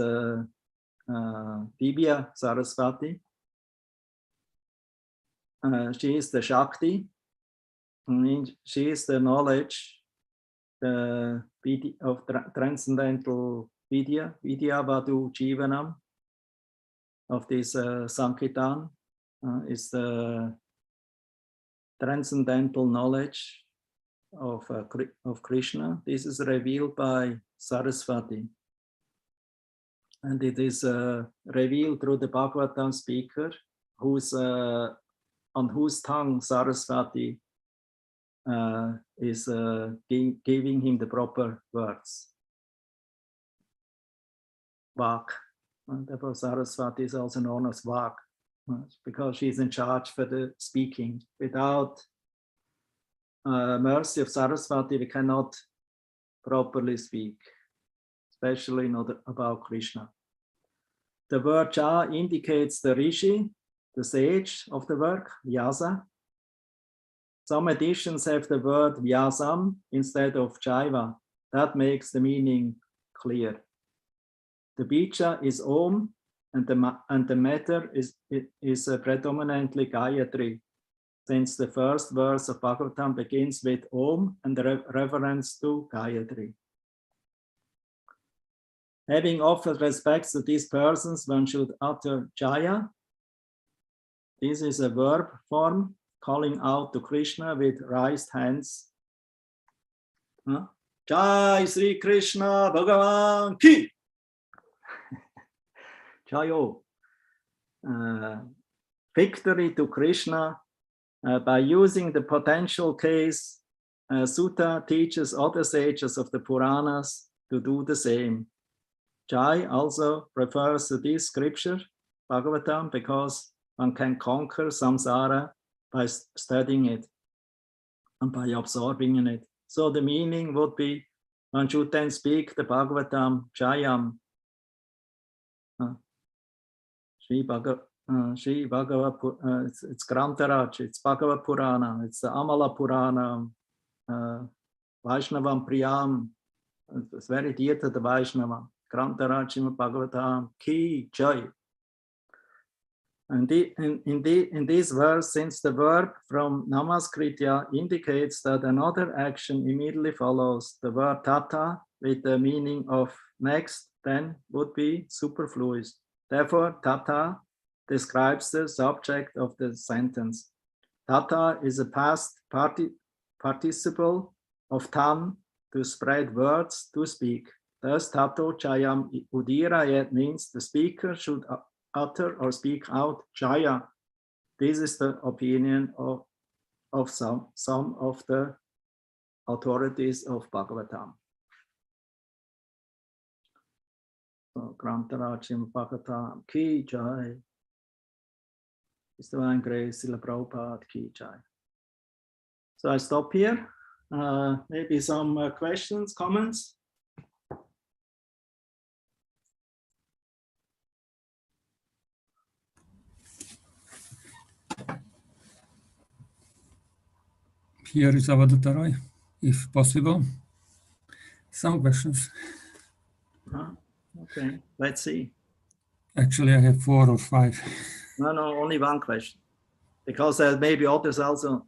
Divya Sarasvati. She is the Shakti, she is the knowledge of transcendental Vidya Vadu Jivanam of this Sankirtan, is the transcendental knowledge of Krishna. This is revealed by Sarasvati. And it is revealed through the Bhagavatam speaker, on whose tongue Sarasvati is giving him the proper words. Vak. And therefore Sarasvati is also known as Vak, because she is in charge for the speaking. Without mercy of Sarasvati, we cannot properly speak, especially not about Krishna. The word Cha indicates the Rishi, the sage of the work, Vyasa. Some editions have the word Vyasam instead of Jaiva. That makes the meaning clear. The Bija is Om, and the matter is predominantly Gayatri, since the first verse of Bhagavatam begins with Om and the reference to Gayatri. Having offered respects to these persons, one should utter Jaya. This is a verb form, calling out to Krishna with raised hands. Jai Sri Krishna Bhagavan Ki! Jayo. Victory to Krishna. By using the potential case, Sutta teaches other sages of the Puranas to do the same. Jai also refers to this scripture, Bhagavatam, because one can conquer samsara by studying it and by absorbing in it. So the meaning would be, one should then speak the Bhagavatam Jayam. It's Grantaraj, it's Bhagavad Purana, it's the Amala Purana, Vaishnavam Priyam. It's very dear to the Vaishnava. Grantaraj Bhagavatam Ki Jai. And in this verse, since the verb from Namaskritya indicates that another action immediately follows, the word Tata with the meaning of next, then would be superfluous. Therefore, tata describes the subject of the sentence. Tata is a past participle of tam, to spread words, to speak. Thus, tato chayam udirayet means the speaker should utter or speak out chaya. This is the opinion of some of the authorities of Bhagavatam. So, Grantarachim Bhagavatam ki jai. His Divine Grace, Srila Prabhupada ki jai. So I stop here. Maybe some questions, comments? Here is Avadutarai, if possible. Some questions. Okay, let's see. Actually, I have 4 or 5. No, only one question. Because maybe others also.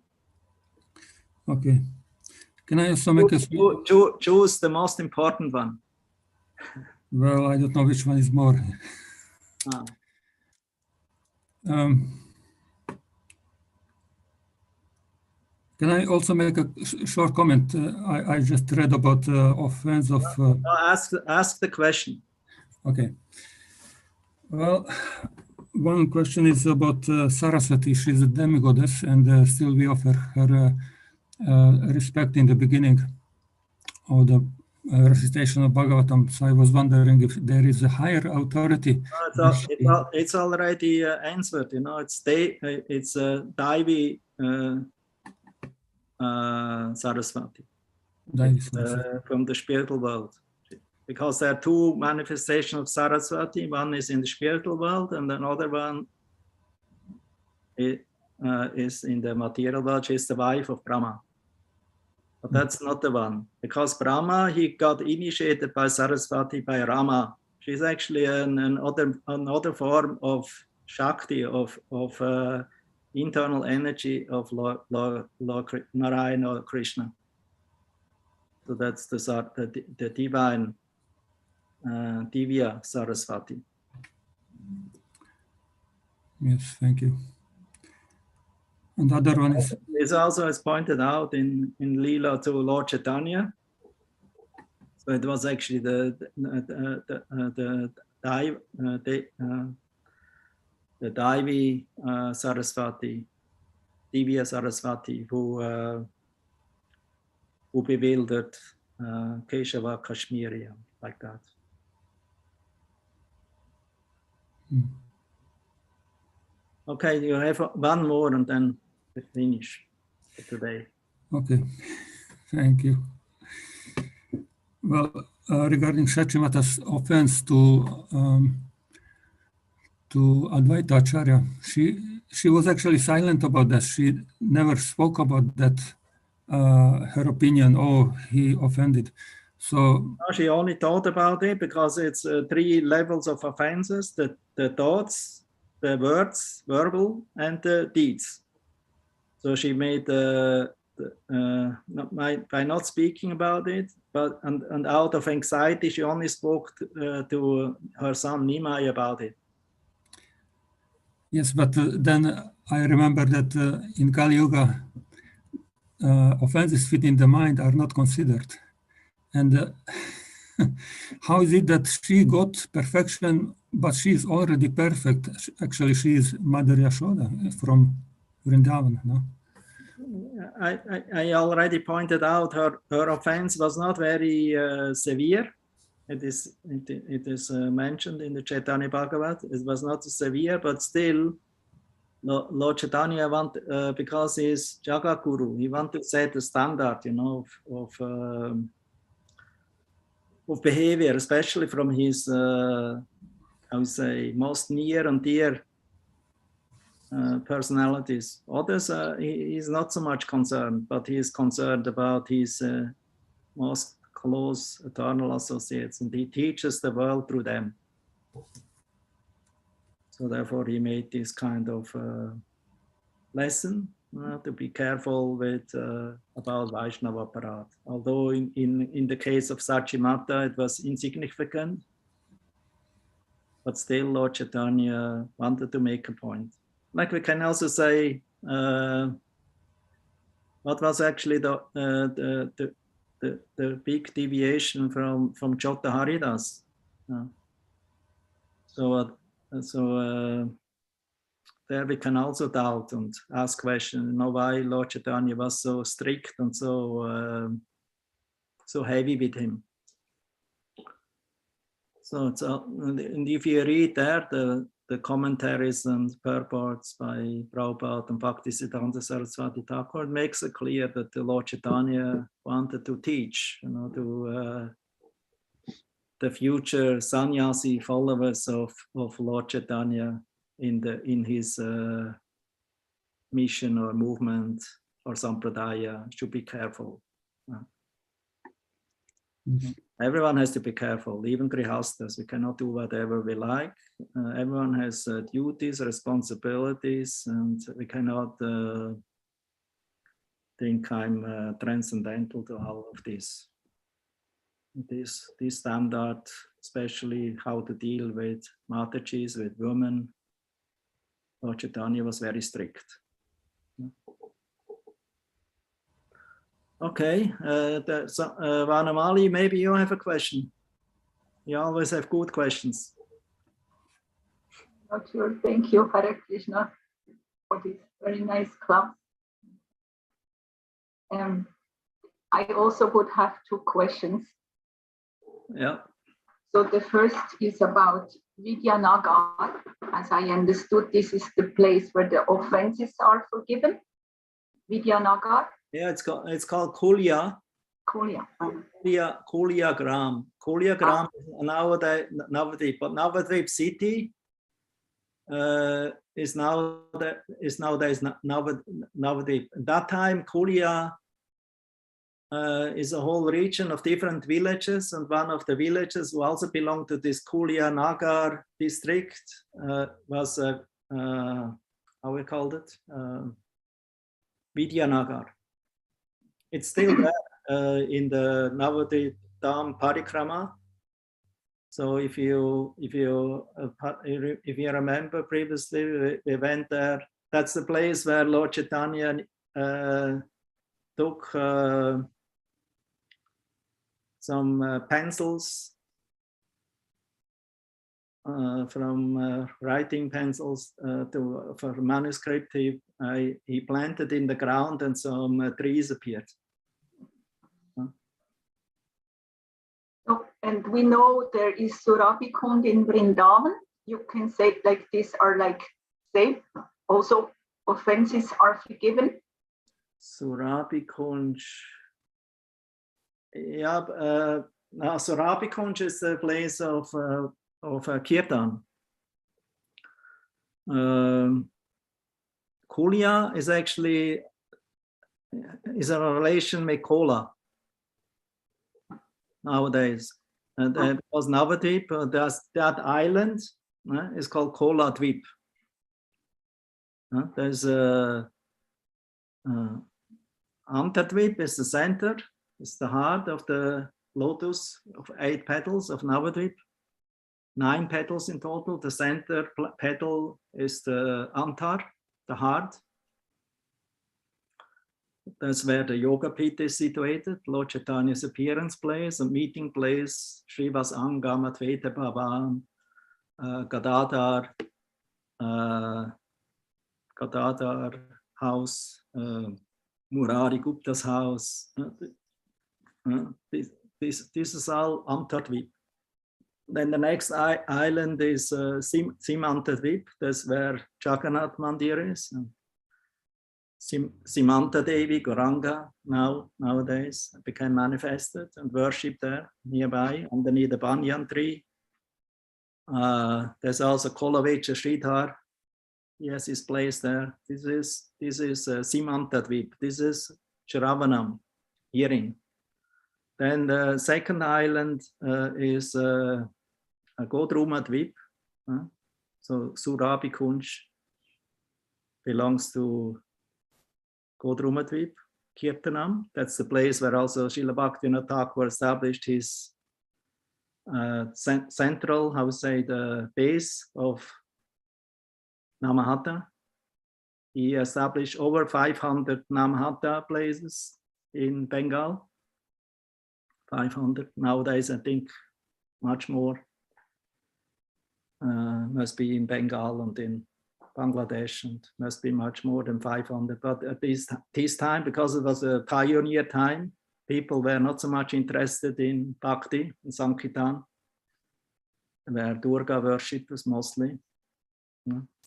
Okay. Can I also make a... Choose the most important one. Well, I don't know which one is more. Can I also make a short comment? I just read about offense of... Ask the question. Okay. Well, one question is about Saraswati. She's a demigoddess, and still we offer her respect in the beginning of the recitation of Bhagavatam. So I was wondering if there is a higher authority. It's already answered. You know, it's Daivi Saraswati. From the spiritual world. Because there are 2 manifestations of Saraswati. One is in the spiritual world, and another one is in the material world. She's the wife of Brahma. But that's not the one. Because Brahma, he got initiated by Saraswati, by Rama. She's actually another form of Shakti, of internal energy of Lord Narayana or Krishna. So that's the divine Divya Saraswati. Yes, thank you. And the other one is... It's also, as pointed out in Leela to Lord Chaitanya. So it was actually the Daivi Saraswati, Divya Saraswati, who bewildered Keshava Kashmiri, like that. Okay, you have one more and then we finish for today. Okay, thank you. Well, regarding Shachimata's offense to Advaita Acharya, she was actually silent about that. She never spoke about that, her opinion, oh, he offended. So she only thought about it because it's 3 levels of offenses: the thoughts, the words, verbal, and the deeds. So she made by not speaking about it, but and out of anxiety, she only spoke to her son Nimai about it. Yes, but then I remember that in Kali Yuga, offenses within the mind are not considered. And how is it that she got perfection, but she is already perfect? Actually, she is Mother Yashoda from Vrindavan, no? I already pointed out her offense was not very severe. It is mentioned in the Chaitanya Bhagavat. It was not severe, but still, Lord Chaitanya because he's Jagaguru, he wanted to set the standard, you know, of behavior, especially from his, I would say, most near and dear personalities. Others, he is not so much concerned, but he is concerned about his most close eternal associates, and he teaches the world through them. So therefore he made this kind of lesson to be careful with about Vaishnava Parat. Although in the case of Sachimata, it was insignificant, but still Lord Chaitanya wanted to make a point. Like we can also say, what was actually the big deviation from Jota Haridas? There we can also doubt and ask questions. You know, why Lord Chaitanya was so strict and so heavy with him. So it's and if you read there the commentaries and purports by Prabhupada and Bhaktisiddhanta Saraswati Thakur, it makes it clear that the Lord Chaitanya wanted to teach, you know, to the future sannyasi followers of Lord Chaitanya in his mission or movement or sampradaya, should be careful. Everyone has to be careful, even grihastas. We cannot do whatever we like. Everyone has duties, responsibilities, and we cannot think I'm transcendental to all of this. This standard, especially how to deal with Matajis, with women, Lord Chaitanya was very strict. Okay, Vanamali, maybe you have a question. You always have good questions. Not sure. Thank you, Hare Krishna, for this very nice class. I also would have two questions. Yeah. So the first is about Vidyanagar. As I understood, this is the place where the offenses are forgiven. Vidyanagar. Yeah, it's called Kulya. Kulya. Kulya Gram. Kulya Gram is Navadvip, but Navadvip city is nowadays Navadvip. At that time, Kulya is a whole region of different villages, and one of the villages who also belonged to this Kulya Nagar district was how we called it, Vidyanagar. It's still there in the Navadvip Dham Parikrama. So if you remember previously, we went there. That's the place where Lord Chaitanya took some pencils from writing pencils for manuscript. He planted in the ground, and some trees appeared. And we know there is Surabikund in Vrindavan. You can say like these are like safe. Also, offenses are forgiven. Surabikund. Yeah, now Surabikund is the place of Kirtan. Kulya is actually a relation with Kola nowadays. And because Navadvip, that island is called Kola Dvip. There's Antardvip is the center, it's the heart of the lotus of 8 petals of Navadvip. 9 petals in total. The center petal is the Antar, the heart. That's where the Yoga Pit is situated, Lord Chaitanya's appearance place, a meeting place, Srivas Angam, Advaita Bhavan, Gadadhar house, Murari Gupta's house. This is all Antardvip. Then the next island is Simantadvip. That's where Jagannath Mandir is. Simanta Devi, Gauranga, nowadays became manifested and worshipped there nearby underneath the banyan tree. There's also Kolavecha Sridhar. He has his place there. This is Simantadvip. This is Shravanam, hearing. Then the second island is Godrumadvip. So Surabikund belongs to Godrumadvip, Kirtanam. That's the place where also Srila Bhaktivinoda Thakur established his central, how to say, the base of Namahatha. He established over 500 Namahatha places in Bengal. 500 nowadays, I think much more. Must be in Bengal and in Bangladesh, and must be much more than 500. But at this time, because it was a pioneer time, people were not so much interested in Bhakti and Sankirtan, where Durga worship was mostly,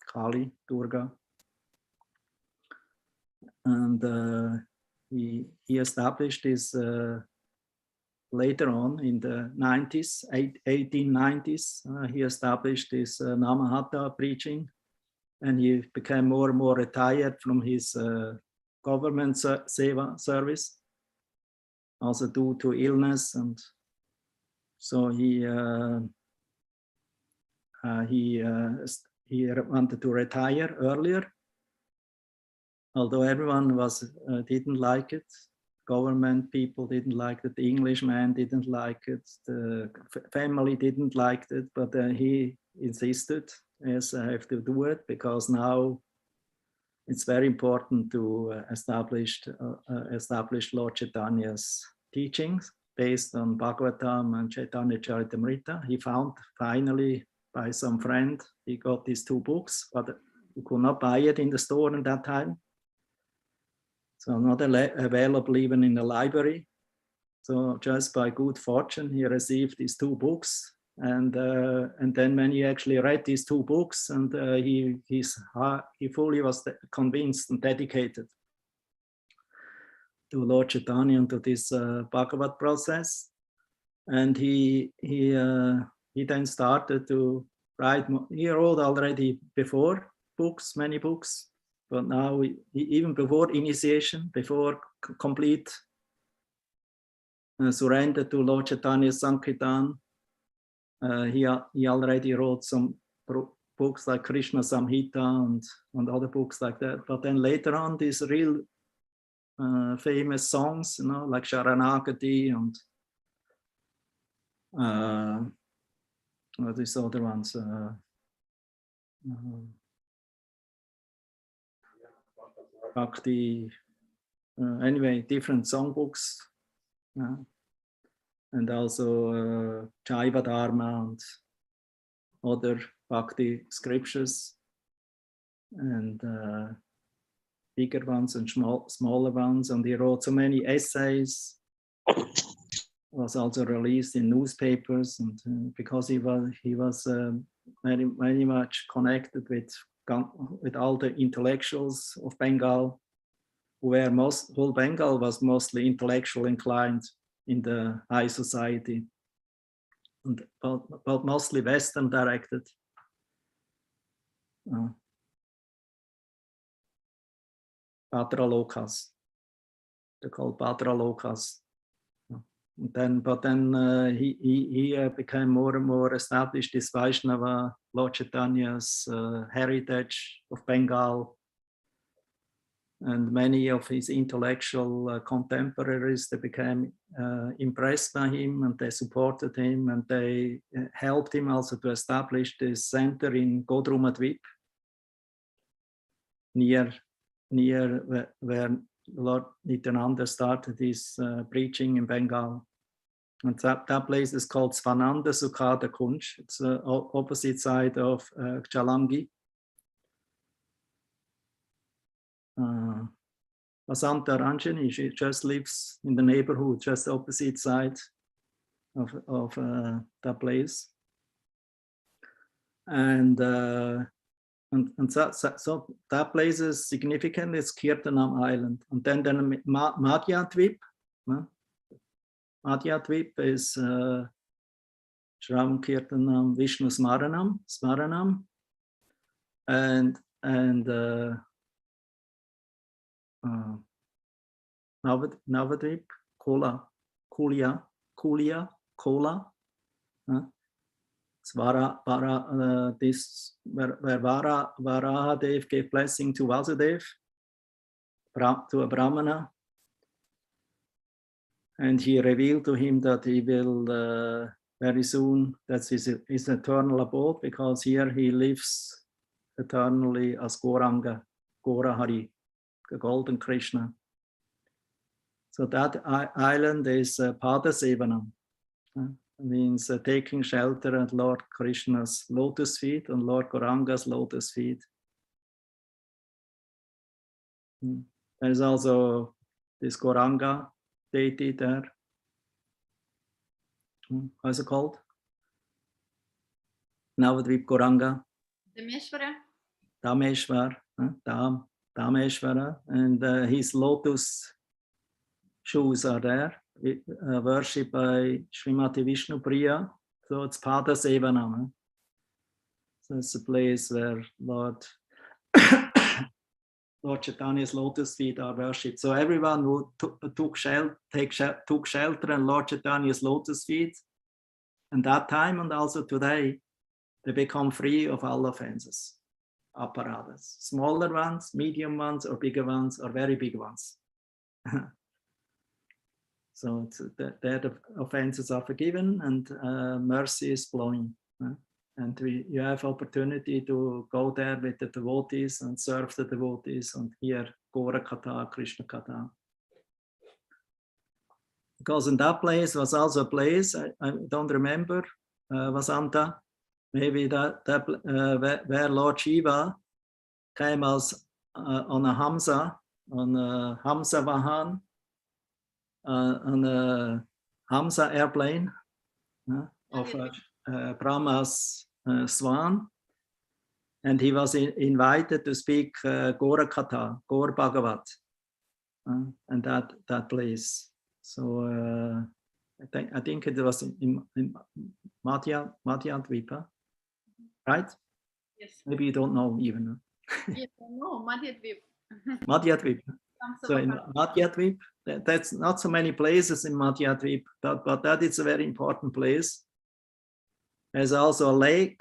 Kali, Durga. And he established this later on in the 90s, 1890s, he established this Namahatha preaching, and he became more and more retired from his government seva service, also due to illness, and so he wanted to retire earlier, although everyone didn't like it. Government people didn't like it, the Englishman didn't like it, the family didn't like it, but he insisted, yes, I have to do it, because now it's very important to establish Lord Chaitanya's teachings based on Bhagavatam and Chaitanya Charitamrita. He found finally by some friend, he got these 2 books, but you could not buy it in the store at that time. So not available even in the library. So just by good fortune, he received these 2 books. And then when he actually read these 2 books, and he fully was convinced and dedicated to Lord Chaitanya and to this Bhagavad process. And he then started to write. He wrote already before books, many books. But now, even before initiation, before complete surrender to Lord Chaitanya Sankirtan, he already wrote some books like Krishna Samhita and other books like that. But then later on, these real famous songs, like Sharanagati and these other ones. Bhakti, anyway, different songbooks, and also Jaiva Dharma and other Bhakti scriptures, and bigger ones and smaller ones. And he wrote so many essays, was also released in newspapers, and because he was very, very much connected with all the intellectuals of Bengal, where whole Bengal was mostly intellectual inclined in the high society, but mostly Western directed. Patralokas, they're called Patralokas. But then he became more and more established, this Vaishnava, Lord Chaitanya's heritage of Bengal. And many of his intellectual contemporaries, they became impressed by him, and they supported him, and they helped him also to establish this center in Godrumadvip, near where Lord Nityananda started his preaching in Bengal. And that place is called Svananda Sukhada Kunj. It's the opposite side of Chalangi. Vasanta Ranjani, she just lives in the neighborhood, just opposite side of that place. And so that place is significant. It's Kirtanam Island. And then Madhyadvip. Madhyadvip is Shravan Kirtanam Vishnu Smaranam. And Navadvip, Kola. This where Varahadev gave blessing to Vasudev, a Brahmana. And he revealed to him that he will very soon, that's his eternal abode, because here he lives eternally as Gauranga, Gaura Hari, the golden Krishna. So that island is Padasevanam. Means taking shelter at Lord Krishna's lotus feet and Lord Gauranga's lotus feet. There is also this Gauranga deity there. How's it called? Navadvip Gauranga. Dameshwar. Dameshwara. And his lotus shoes are there. Worshipped by Srimati Vishnu Priya, so it's Padasevanam. So it's a place where Lord Chaitanya's lotus feet are worshipped. So everyone who took shelter in Lord Chaitanya's lotus feet, and that time and also today, they become free of all offenses, apparatus, smaller ones, medium ones, or bigger ones, or very big ones. So there the offenses are forgiven and mercy is flowing. And you have opportunity to go there with the devotees and serve the devotees and hear Gaura Katha, Krishna Katha. Because in that place was also a place, I don't remember, Vasanta, maybe where Lord Shiva came as on a Hamsa, on a Hamsa Vahan, on a Hamsa airplane of Brahma's swan, and he was invited to speak Gaura Katha, Gaur Bhagavat, and that place. So I think it was in Madhya Dvipa, right? Yes. Maybe you don't know even. Yes, I know, Madhya Dvip. Madhya Dvipa. So in Madhya Dvip, that's not so many places in Madhya Dvip, but that is a very important place. There's also a lake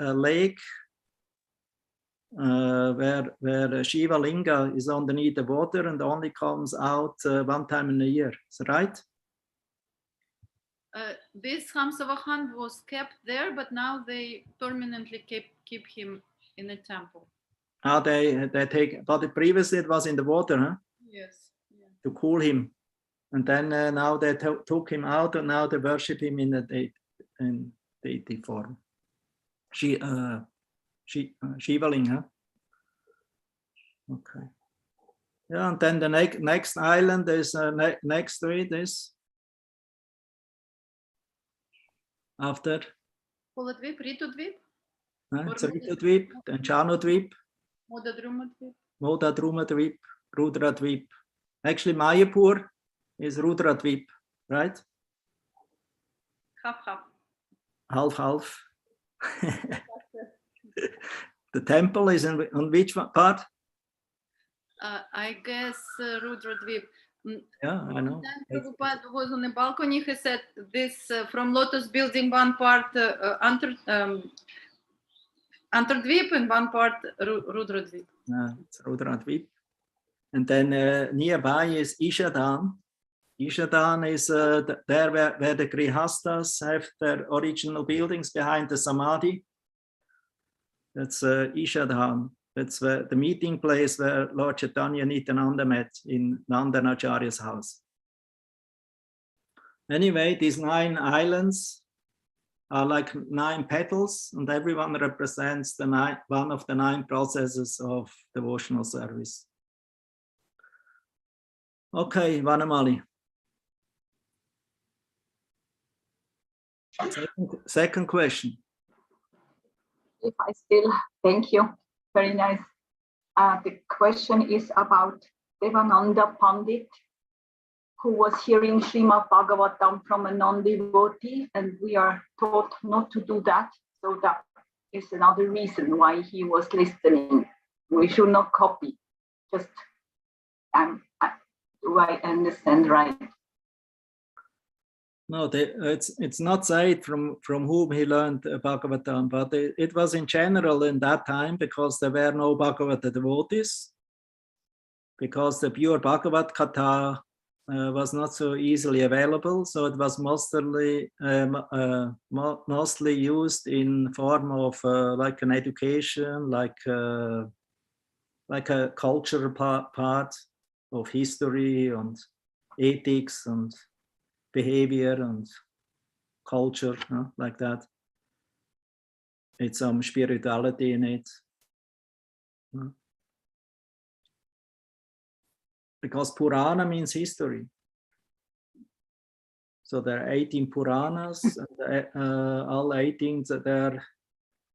where Shiva Linga is underneath the water and only comes out one time in a year. Is that right? This Hamsavahan was kept there, but now they permanently keep him in a temple. They take, but previously it was in the water, huh? Yes. Yeah. To cool him, and then now they took him out, and now they worship him in the deity form. Shiva Linga. Okay. Yeah, and then the next island is next to it is after. Kuladvip, Ritudvip, It's Ritudvip, then Chanudvip, Modadrumadvip. Modadrumadvip, Rudradvip. Actually, Mayapur is Rudradvip, right? Half. Half. The temple is on which part? I guess Rudradvip. Yeah, I know. Prabhupada was on the balcony. He said this from Lotus building, one part Antardvip and one part Rudradvip. It's Rudradvip. And then nearby is Ishadan. Ishadan is there where the Grihastas have their original buildings behind the Samadhi. That's Ishadan. That's the meeting place where Lord Chaitanya Nityananda met in Nandanacharya's house. Anyway, these 9 islands are like 9 petals, and everyone represents one of the 9 processes of devotional service. Okay, Vanamali. Second question. If I still, thank you, very nice. The question is about Devananda Pandit, who was hearing Srimad Bhagavatam from a non-devotee, and we are taught not to do that. So that is another reason why he was listening. We should not copy. Just, do I understand right? No, it's not said from whom he learned Bhagavatam, but it was in general in that time because there were no Bhagavata devotees. because the pure Bhagavad Gita was not so easily available, so it was mostly used in form of like an education, like a cultural part of history and ethics and behavior and culture, like that. It's some spirituality in it. Because Purana means history. So there are 18 Puranas, and all 18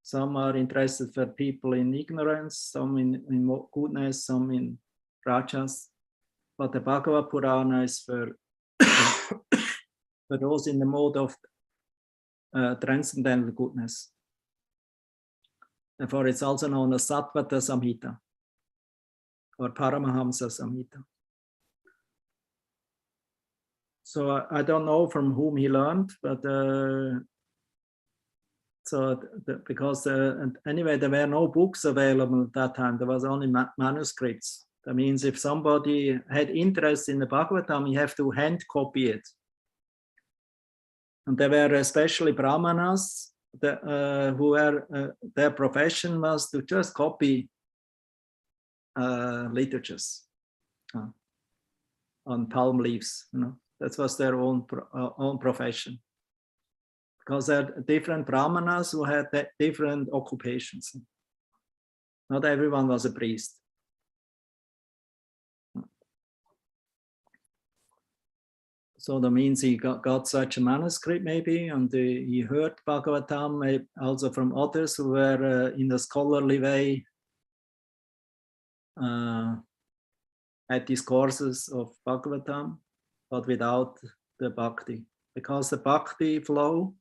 some are interested for people in ignorance, some in goodness, some in rajas. But the Bhagavad Purana is for those in the mode of transcendental goodness. Therefore, it's also known as Sattvata Samhita or Paramahamsa Samhita. So I don't know from whom he learned, but because anyway, there were no books available at that time. There was only manuscripts. That means if somebody had interest in the Bhagavatam, you have to hand copy it. And there were especially Brahmanas who were their profession was to just copy literatures on palm leaves. That was their own profession. Because there are different Brahmanas who had different occupations. Not everyone was a priest. So that means he got such a manuscript maybe, and he heard Bhagavatam also from others who were in a scholarly way at these courses of Bhagavatam, but without the bhakti. Because the bhakti flow,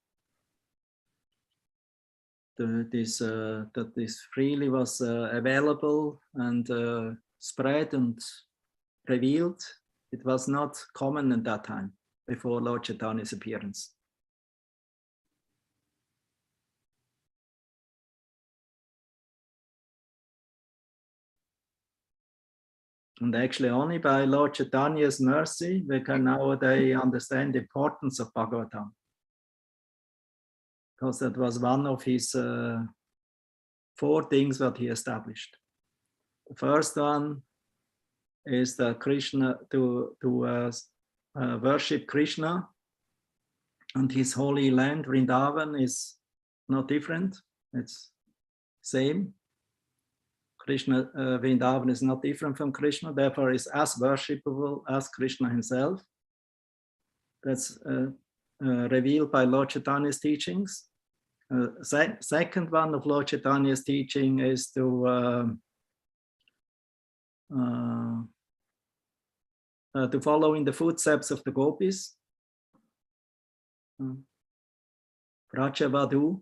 that this freely was available and spread and revealed, it was not common at that time, before Lord Chaitanya's appearance. And actually only by Lord Chaitanya's mercy, we can nowadays understand the importance of Bhagavatam. Because that was one of his 4 things that he established. The first one is that Krishna, to worship Krishna, and his holy land, Vrindavan, is not different, it's same. Krishna, Vrindavan is not different from Krishna, therefore is as worshipable as Krishna himself. That's revealed by Lord Chaitanya's teachings. Second one of Lord Chaitanya's teaching is to follow in the footsteps of the gopis. Vrajavadhu,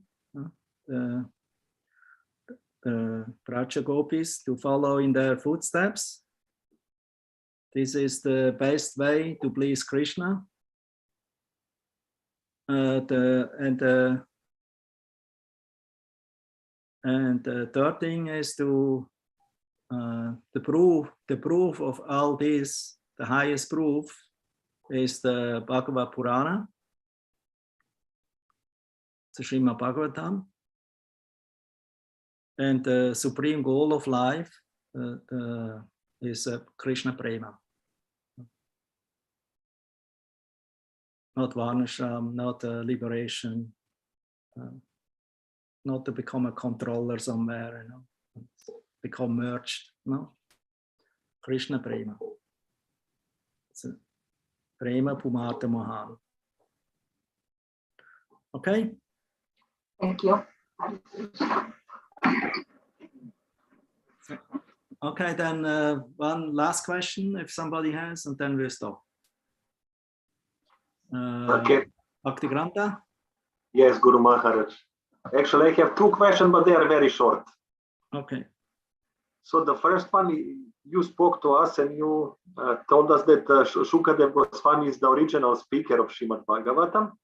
the Vraja gopis, to follow in their footsteps. This is the best way to please Krishna. And the third thing is to the proof of all this, the highest proof is the Bhagavad Purana, the Srimad Bhagavatam, and the supreme goal of life is Krishna Prema. Not Varnashram, not liberation, not to become a controller somewhere, become merged, no? Krishna Prema. It's a Prema Pumartha Mohan. Okay? Thank you. Okay, then one last question, if somebody has, and then we'll stop. Okay. Bhaktigranta? Yes, Guru Maharaj. Actually, I have 2 questions, but they are very short. Okay. So the first one, you spoke to us and you told us that Shukadev Goswami is the original speaker of Srimad Bhagavatam.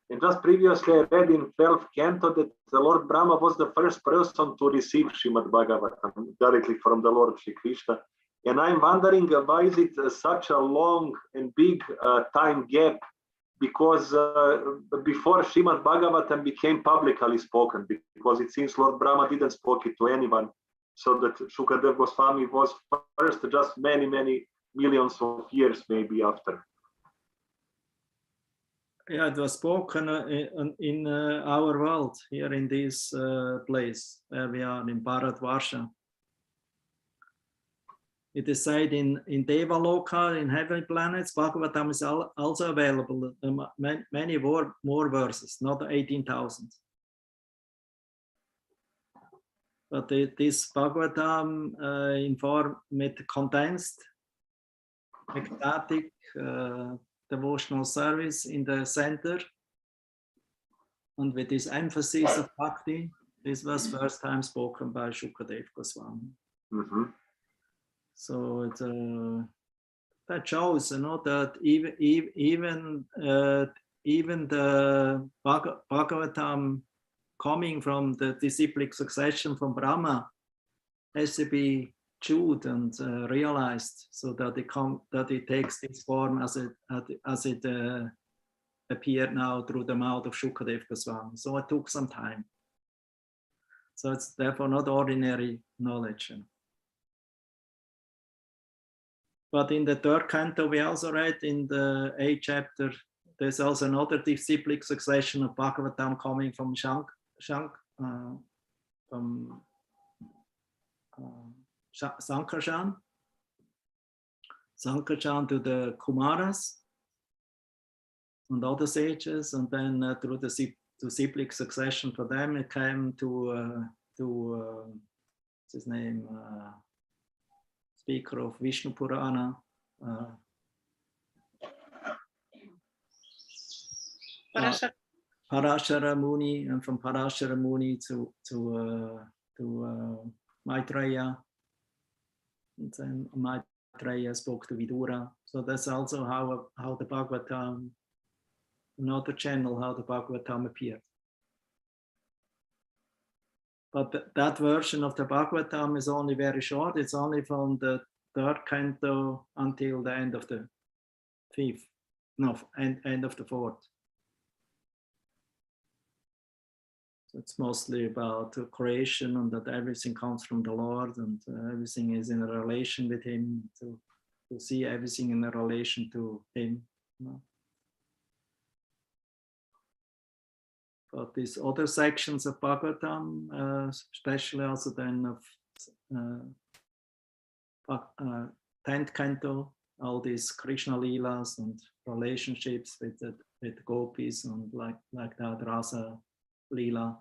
And just previously I read in 12th canto that the Lord Brahma was the first person to receive Srimad Bhagavatam directly from the Lord Shri Krishna. And I'm wondering why is it such a long and big time gap? Because before Srimad Bhagavatam became publicly spoken, because it seems Lord Brahma didn't speak it to anyone, so that Shukadev Goswami was first just many, many millions of years maybe after. Yeah, it was spoken in our world, here in this place where we are in Bharatvarsha. It is said in Devaloka, in heavenly planets, Bhagavatam is also available. Many more verses, not 18,000. But this Bhagavatam in form with condensed, ecstatic devotional service in the center, and with this emphasis of bhakti, this was first time spoken by Shukadev Goswami. Mm-hmm. So it, that shows, that even the Bhagavatam coming from the disciplic succession from Brahma has to be chewed and realized, so that it takes this form as it appeared now through the mouth of Shukadev Goswami. So it took some time. So it's therefore not ordinary knowledge. But in the third canto, we also read in the 8th chapter, there's also another disciplic succession of Bhagavatam coming from Sankarshan to the Kumaras and other sages, and then through the disciplic succession for them, it came to what's his name, speaker of Vishnu Purana, Parashara Muni, and from Parashara Muni to Maitreya, and then Maitreya spoke to Vidura. So that's also how the Bhagavatam, another channel, how the Bhagavatam appeared. But that version of the Bhagavatam is only very short. It's only from the third canto until the end of the end of the fourth. So it's mostly about creation, and that everything comes from the Lord, and everything is in a relation with Him, to see everything in a relation to Him. But these other sections of Bhagavatam, especially also then of 10th canto, all these Krishna Leelas and relationships with gopis and like that Rasa Leela,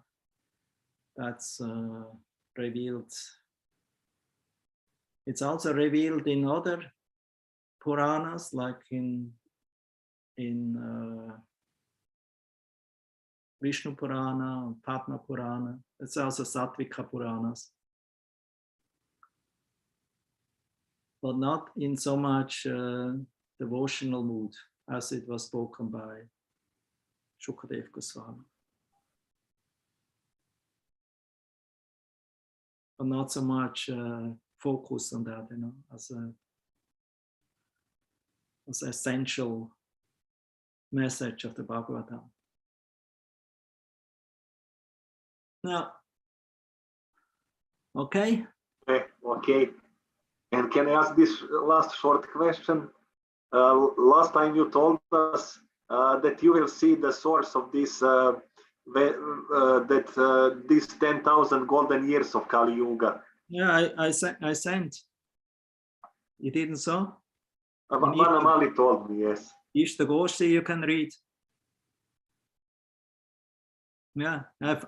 that's revealed. It's also revealed in other Puranas, like in Vishnu Purana and Padma Purana. It's also Sattvika Puranas. But not in so much devotional mood as it was spoken by Shukadev Goswami. But not so much focus on that, as an essential message of the Bhagavatam. Now, okay. Okay. And can I ask this last short question? Last time you told us that you will see the source of this, these 10,000 golden years of Kali Yuga. Yeah, I sent. You didn't saw? Vanamali told me, yes. Ishtagoshi, you can read. Yeah,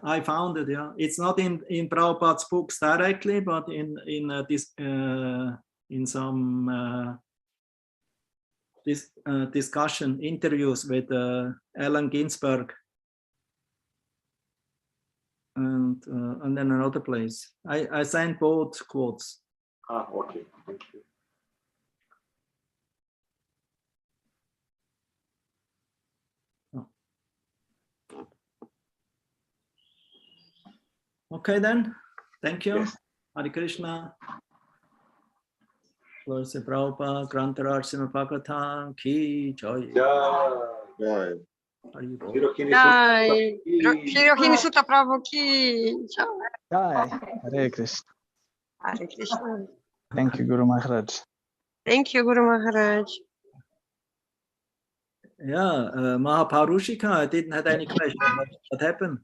I found it. Yeah, it's not in Prabhupada's books directly, but in some discussion interviews with Allen Ginsberg, and then another place. I sent both quotes. Ah, okay, thank you. Okay then, thank you. Yes. Hare Krishna. Lord Sri Prabhupada, Grantaraj Srimad Bhagavatam ki jai. Jai. Hari Bol. Jai. Shri Rohinisuta Prabhu ki jai. Jai. Hare Krishna. Hare Krishna. Thank you, Guru Maharaj. Thank you, Guru Maharaj. Yeah, Mahaparushika didn't have any question. What happened?